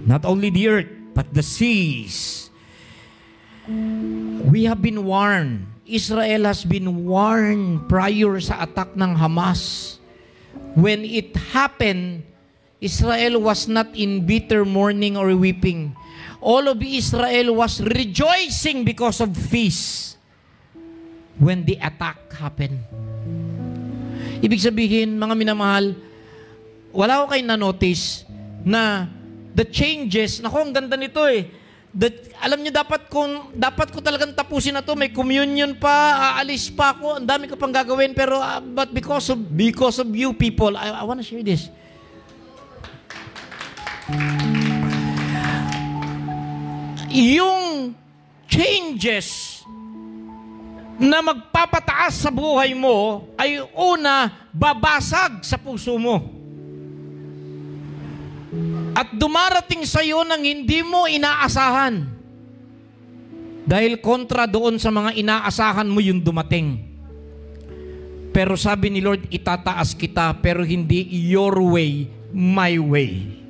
Speaker 1: Not only the earth, but the seas. We have been warned. Israel has been warned prior sa attack ng Hamas. When it happened, Israel was not in bitter mourning or weeping. All of Israel was rejoicing because of feast when the attack happened. Ibig sabihin, mga minamahal, wala ko kayo na-notice na the changes, naku, ang ganda nito eh. Alam niyo, dapat ko talagang tapusin na to. May communion pa, aalis pa ako, ang dami ko pang gagawin, pero but because of you people, I want to share this. Yung changes na magpapataas sa buhay mo ay una, babasag sa puso mo. At dumarating sa iyo ng hindi mo inaasahan. Dahil kontra doon sa mga inaasahan mo yung dumating. Pero sabi ni Lord, itataas kita, pero hindi your way, my way.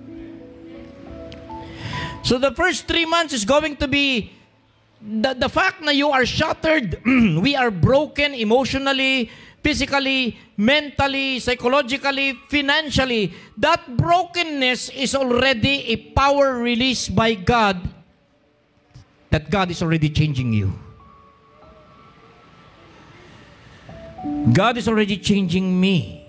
Speaker 1: So the first 3 months is going to be the fact na you are shattered, we are broken emotionally, physically, mentally, psychologically, financially. That brokenness is already a power released by God, that God is already changing you. God is already changing me.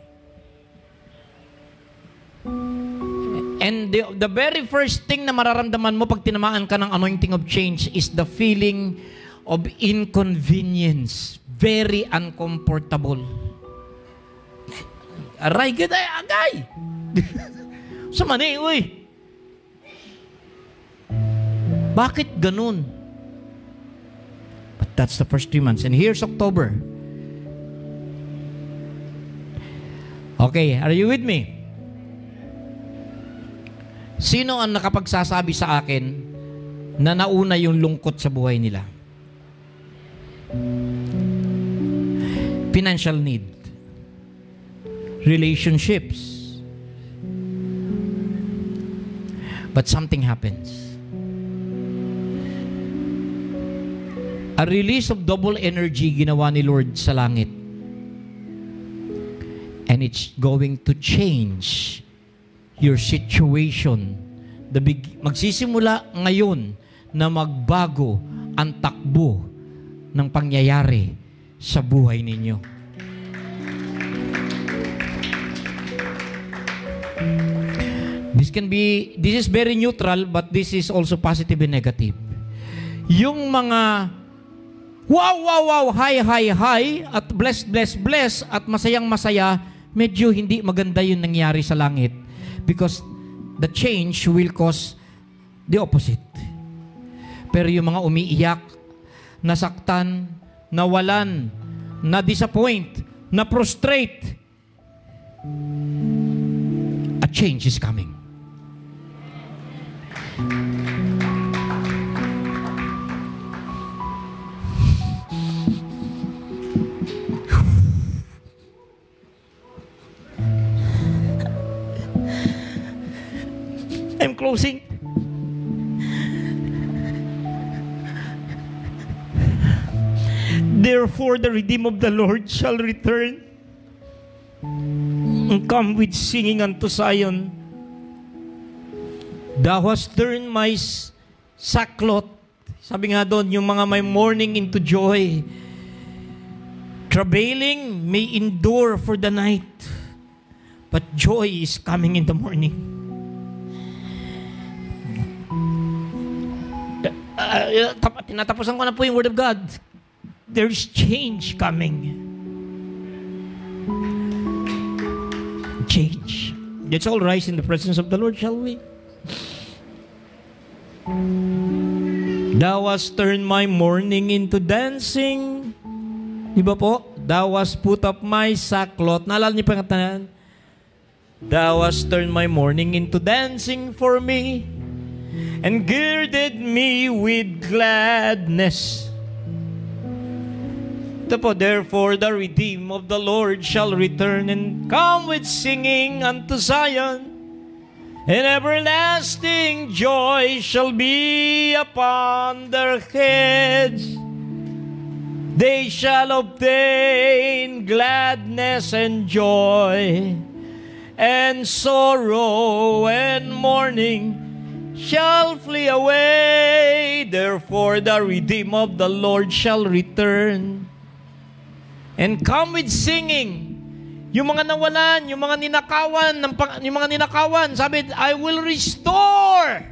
Speaker 1: And the very first thing na mararamdaman mo pag tinamaan ka ng anointing of change is the feeling of inconvenience. Very uncomfortable. Aray, gaday, agay! Sa mani, uy! Bakit ganun? But that's the first 3 months. And here's October. Okay, are you with me? Sino ang nakapagsasabi sa akin na nauna yung lungkot sa buhay nila? Financial need. Relationships. But something happens. A release of double energy ginawa ni Lord sa langit. And it's going to change your situation. Magsisimula ngayon na magbago ang takbo ng pangyayari sa buhay ninyo. This is very neutral, but this is also positive and negative. Yung mga wow, hi, at bless, at masayang-masaya, medyo hindi maganda yung nangyari sa langit. Because the change will cause the opposite. Pero yung mga umiiyak, nasaktan, nawalan, na-disappoint, na-prostrate, a change is coming. I'm closing. Therefore, the redeemed of the Lord shall return and come with singing unto Zion. Thou hast turned my sackcloth. Sabi nga doon, yung mga may mourning into joy. Travailing may endure for the night, but joy is coming in the morning. Tinatapusan ko na po yung Word of God. There is change coming. Change. Let's all rise in the presence of the Lord, shall we? Thou hast turned my mourning into dancing. Di ba po? Thou hast put up my sackcloth. Naalala niyo pa nga tanan? Thou hast turned my mourning into dancing for me, and girded me with gladness. Therefore the redeemed of the Lord shall return and come with singing unto Zion, and everlasting joy shall be upon their heads. They shall obtain gladness and joy, and sorrow and mourning shall flee away. Therefore the redeemed of the Lord shall return and come with singing. Yung mga nawalan, yung mga ninakawan, sabi, I will restore.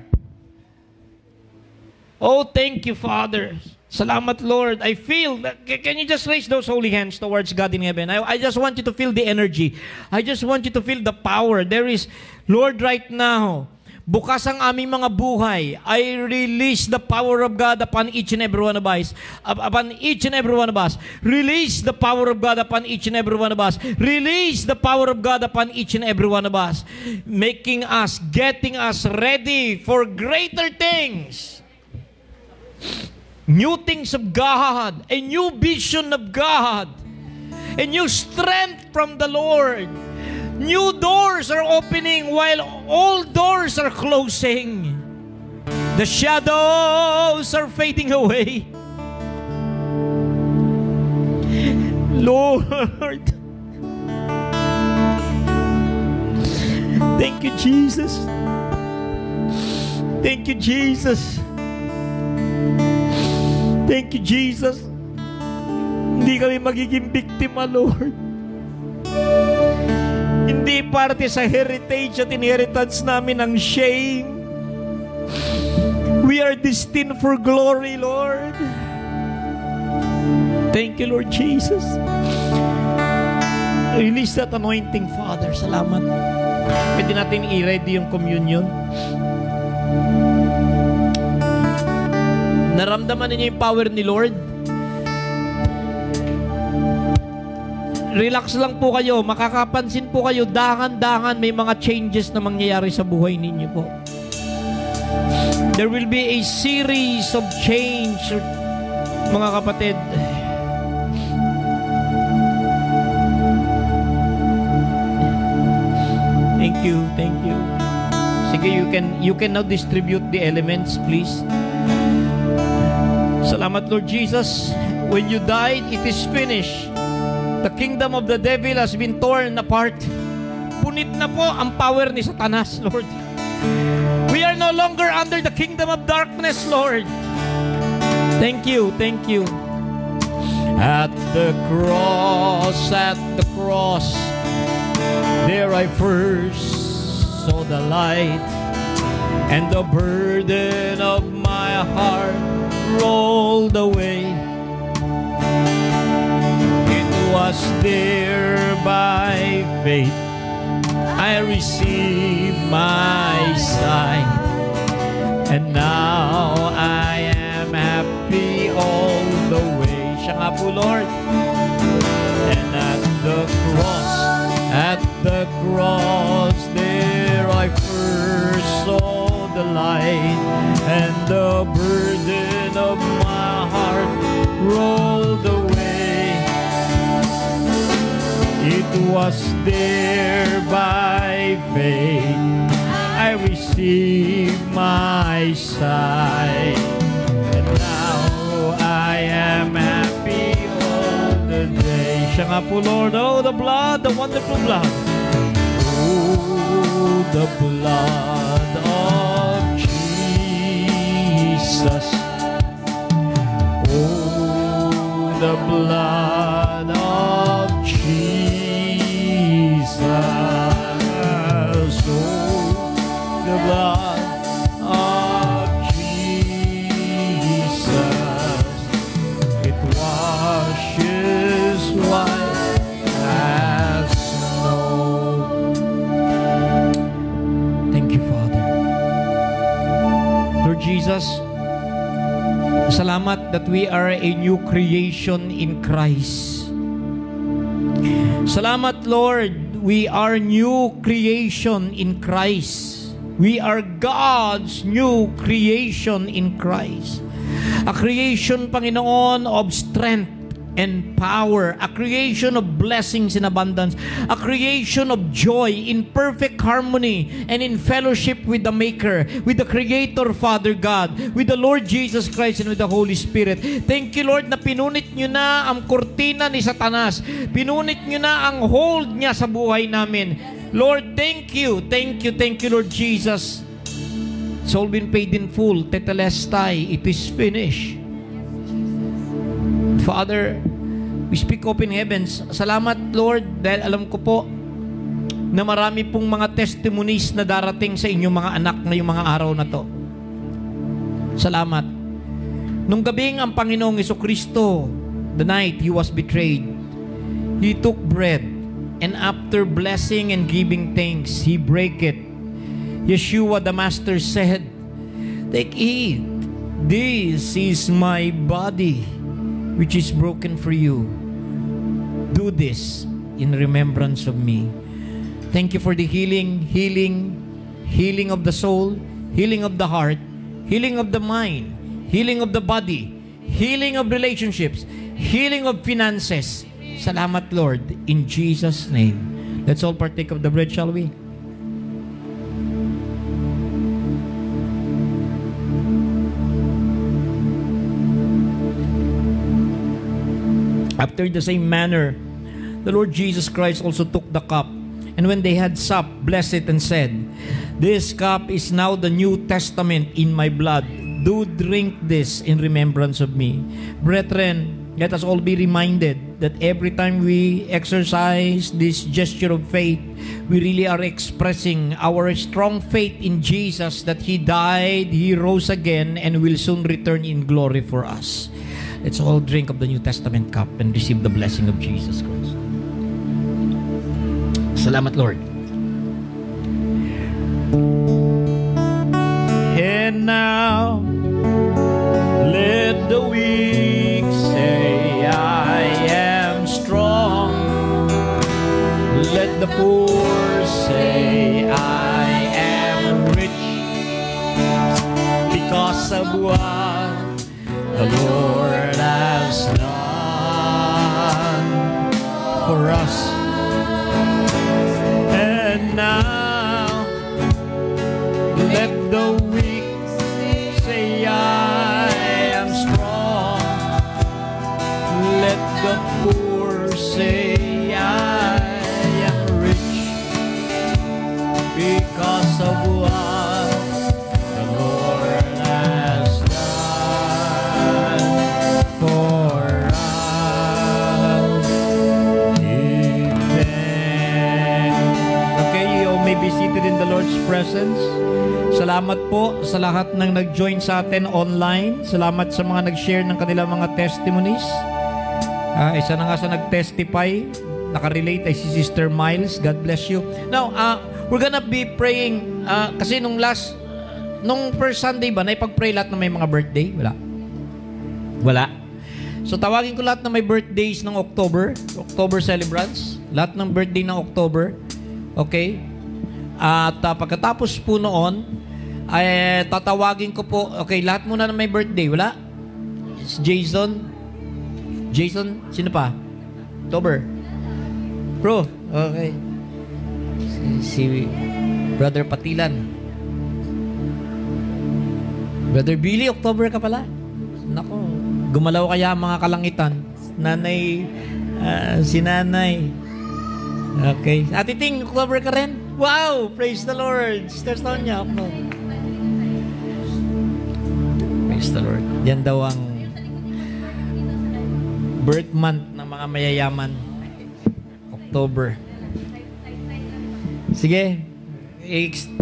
Speaker 1: Oh, thank you, Father. Salamat, Lord. I feel, can you just raise those holy hands towards God in heaven? I just want you to feel the energy. I just want you to feel the power. There is, Lord, right now, bukas ang aming mga buhay. I release the power of God upon each and every one of us. Upon each and every one of us. Release the power of God upon each and every one of us. Release the power of God upon each and every one of us. Making us, getting us ready for greater things. New things of God, a new vision of God, a new strength from the Lord. New doors are opening while old doors are closing. The shadows are fading away. Lord, thank you, Jesus. Thank you, Jesus. Thank you, Jesus. Hindi kami magiging biktima, Lord. Hindi parte sa heritage at inheritance namin ang shame. We are destined for glory, Lord. Thank you, Lord Jesus. Release that anointing, Father. Salamat. Pwede natin i-ready yung communion. Naramdaman niyo yung power ni Lord? Relax lang po kayo. Makakapansin po kayo, dahan-dahan may mga changes na mangyayari sa buhay ninyo po. There will be a series of change, mga kapatid. Thank you, thank you. Sige, you can now distribute the elements, please. Salamat, Lord Jesus. When you died, it is finished. The kingdom of the devil has been torn apart. Punit na po ang power ni Satanas, Lord. We are no longer under the kingdom of darkness, Lord. Thank you, thank you. At the cross, there I first saw the light, and the burden of my heart rolled away. It was there by faith I received my sight, and now I am happy all the way. Siya nga po, Lord. And at the cross there I first saw the light, and the burden of my heart rolled away. It was there by faith I received my sight, and now I am happy all the day. Siya nga po, Lord. Oh, the blood, the wonderful blood. Oh, the blood of Jesus. Oh, the blood of Jesus. Oh, the blood of Jesus. It washes white as snow. Thank you, Father. Lord Jesus, salamat that we are a new creation in Christ. Salamat, Lord. we are new creation in Christ. We are God's new creation in Christ. A creation, Panginoon, of strength and power, a creation of blessings in abundance, a creation of joy in perfect harmony and in fellowship with the Maker, with the Creator, Father God, with the Lord Jesus Christ and with the Holy Spirit. Thank you, Lord, na pinunit nyo na ang kurtina ni Satanas. Pinunit nyo na ang hold niya sa buhay namin. Lord, thank you, Lord Jesus. It's all been paid in full. Tetelestai, it is finished. Father, we speak open heavens. Salamat, Lord, dahil alam ko po na marami pong mga testimonies na darating sa inyong mga anak ngayong mga araw na to. Salamat. Nung gabing ang Panginoong Jesucristo, the night He was betrayed, He took bread, and after blessing and giving thanks, He break it. Yeshua the Master said, "Take, eat. This is my body, which is broken for you. Do this in remembrance of me." Thank you for the healing of the soul, healing of the heart, healing of the mind, healing of the body, healing of relationships, healing of finances. Salamat, Lord, in Jesus' name. Let's all partake of the bread, shall we? After the same manner, the Lord Jesus Christ also took the cup, and when they had supped, blessed it and said, "This cup is now the New Testament in my blood. Do drink this in remembrance of me." Brethren, let us all be reminded that every time we exercise this gesture of faith, we really are expressing our strong faith in Jesus, that He died, He rose again, and will soon return in glory for us. Let's all drink of the New Testament cup and receive the blessing of Jesus Christ. Salamat, Lord. And now, let the weak say, "I am strong." Let the poor say, "I am rich," because of what the Lord has done for us. And now, let the weak say, "I am strong." Let the poor say, "I am rich," because of what the Lord has done for us. Amen. Okay, you may be seated in the Lord's presence. Salamat po sa lahat ng nag-join sa atin online. Salamat sa mga nag-share ng kanilang mga testimonies. Isa na nga sa nag-testify, nakarelate ay si Sister Miles. God bless you. Now, we're gonna be praying, kasi nung first Sunday ba, naipag-pray lahat na may mga birthday? Wala. So, tawagin ko lahat na may birthdays ng October celebrants. Lahat ng birthday ng October. Okay? At pagkatapos po noon, ay tatawagin ko po, okay, lahat muna na may birthday. Wala? Jason, sino pa? October. Bro, okay. Si Brother Patilan. Brother Billy, October ka pala. Nako, gumalaw kaya ang mga kalangitan. Nanay, si Nanay. Okay. Ate Ting, October ka rin? Wow! Praise the Lord. Sister Sonia, October. Praise the Lord. Yan daw ang birth month ng mga mayayaman. October. Sige.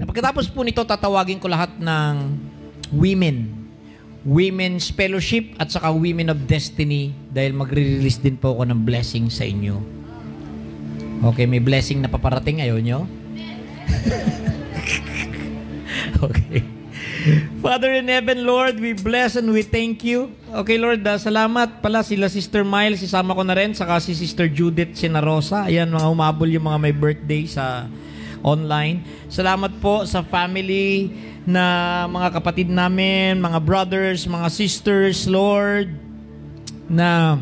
Speaker 1: Pagkatapos po nito, tatawagin ko lahat ng Women's Fellowship at saka Women of Destiny, dahil magre-release din po ako ng blessing sa inyo. Okay, may blessing na paparating. Ayaw nyo? Okay. Father in heaven, Lord, we bless and we thank you. Okay, Lord, salamat pala sila Sister Miles, isama ko na rin, saka si Sister Judith Sinarosa. Ayan, mga umabol yung mga may birthday sa online. Salamat po sa family na mga kapatid namin, mga brothers, mga sisters, Lord, na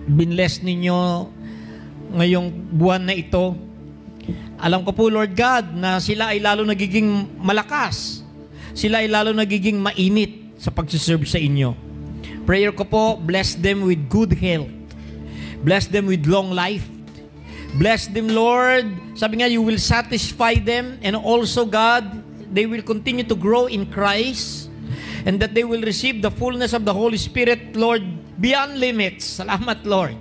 Speaker 1: binless ninyo ngayong buwan na ito. Alam ko po, Lord God, na sila ay lalo nagiging malakas. Sila ay lalo nagiging mainit sa pagsiserve sa inyo. Prayer ko po, bless them with good health. Bless them with long life. Bless them, Lord. Sabi nga, you will satisfy them. And also, God, they will continue to grow in Christ. And that they will receive the fullness of the Holy Spirit, Lord, beyond limits. Salamat, Lord.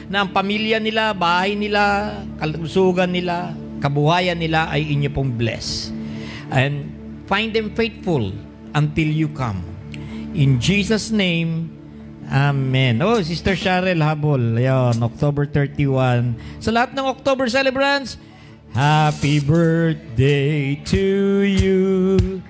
Speaker 1: Na ang pamilya nila, bahay nila, kalusugan nila, kabuhayan nila ay inyo pong bless. And find them faithful until you come. In Jesus' name, Amen. Oh, Sister Cheryl Habol. Ayan, October 31. Sa lahat ng October celebrants, happy birthday to you.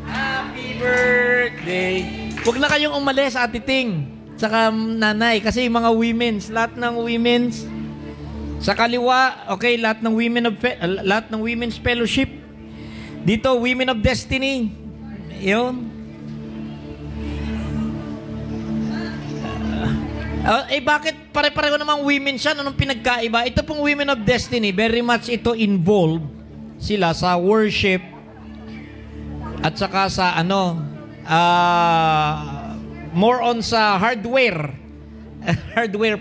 Speaker 1: Happy birthday. Huwag na kayong umalis, Ate Ting. Saka nanay, kasi yung mga women's, lahat ng women's, sa kaliwa, okay, lahat ng women's fellowship. Dito, Women of Destiny. Yun. Bakit pare-pareho namang women siya? Anong pinagkaiba? Ito pong Women of Destiny, very much ito involved sila sa worship at saka sa more on sa hardware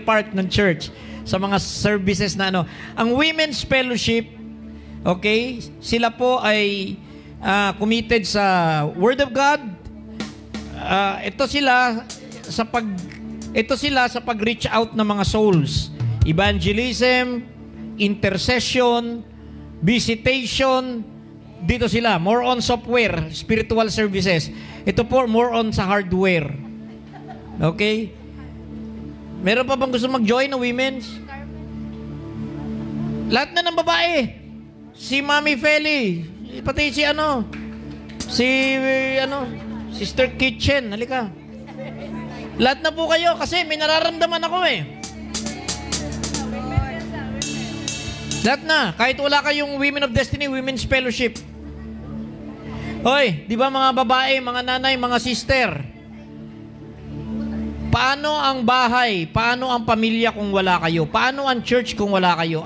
Speaker 1: part ng church, sa mga services na Ang Women's Fellowship, okay, sila po ay committed sa Word of God. Ito sila sa pag-reach out ng mga souls. Evangelism, intercession, visitation. Dito sila, more on software, spiritual services. Ito po, more on sa hardware. Okay? Meron pa bang gusto mag-join na women's? Lahat na ng babae. Si Mami Feli, pati Sister Kitchen, halika. Lahat na po kayo kasi may nararamdaman ako eh. Lahat na, kahit wala kayong Women of Destiny, Women's Fellowship. Hoy, di ba mga babae, mga nanay, mga sister? Paano ang bahay? Paano ang pamilya kung wala kayo? Paano ang church kung wala kayo?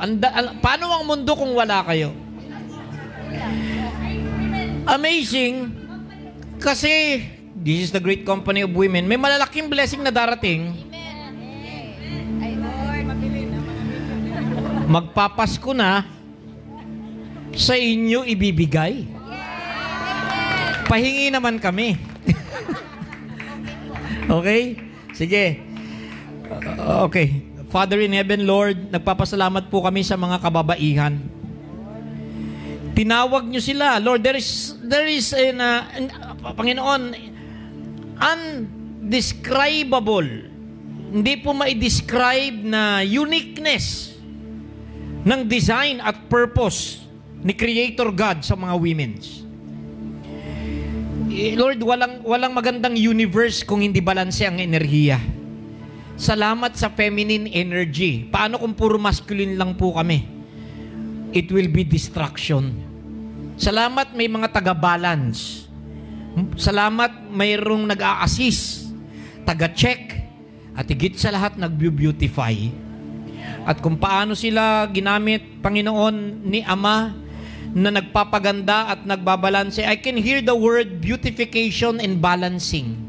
Speaker 1: Paano ang mundo kung wala kayo? Amazing. Kasi, this is the great company of women. May malalaking blessing na darating. Magpapasko na, sa inyo ibibigay. Pahingi naman kami. Okay? Sige. Okay. Father in heaven, Lord, nagpapasalamat po kami sa mga kababaihan. Tinawag nyo sila. Lord, there is Panginoon, undescribable, hindi po ma-describe na uniqueness ng design at purpose ni Creator God sa mga women's. Lord, walang magandang universe kung hindi balanse ang enerhiya. Salamat sa feminine energy. Paano kung puro masculine lang po kami? It will be distraction. Salamat may mga taga-balance. Salamat mayroong nag-a-assist, taga-check, at higit sa lahat nag-beautify. At kung paano sila ginamit, Panginoon, ni Ama, na nagpapaganda at nagbabalanse. I can hear the word beautification and balancing.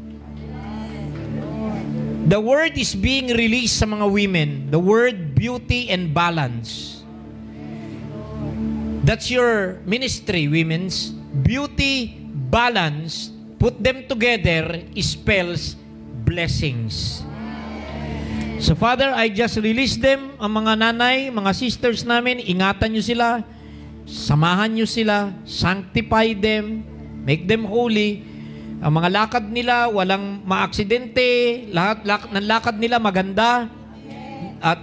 Speaker 1: The word is being released sa mga women. The word beauty and balance. That's your ministry, women's. Beauty, balance, put them together spells blessings. So Father, I just release them, ang mga nanay, mga sisters namin, ingatan nyo sila, samahan nyo sila, sanctify them, make them holy. Ang mga lakad nila, walang maaksidente, lahat ng lakad nila maganda.
Speaker 2: At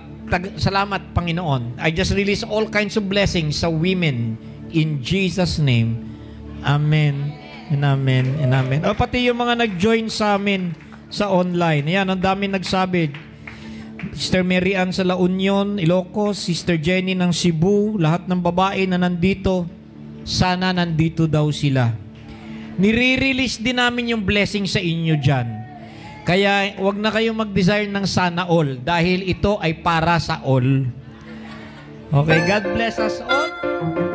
Speaker 2: salamat, Panginoon. I just release all kinds of blessings sa women in Jesus' name. Amen. And amen. And amen. O, pati yung mga nag-join sa amin sa online. Ayan, ang dami nagsabi. Sister Mary Ann sa La Union, Ilocos, Sister Jenny ng Cebu, lahat ng babae na nandito, sana nandito daw sila. Nire-release din namin yung blessing sa inyo dyan. Kaya wag na kayong mag-desire ng sana all dahil ito ay para sa all. Okay, God bless us all.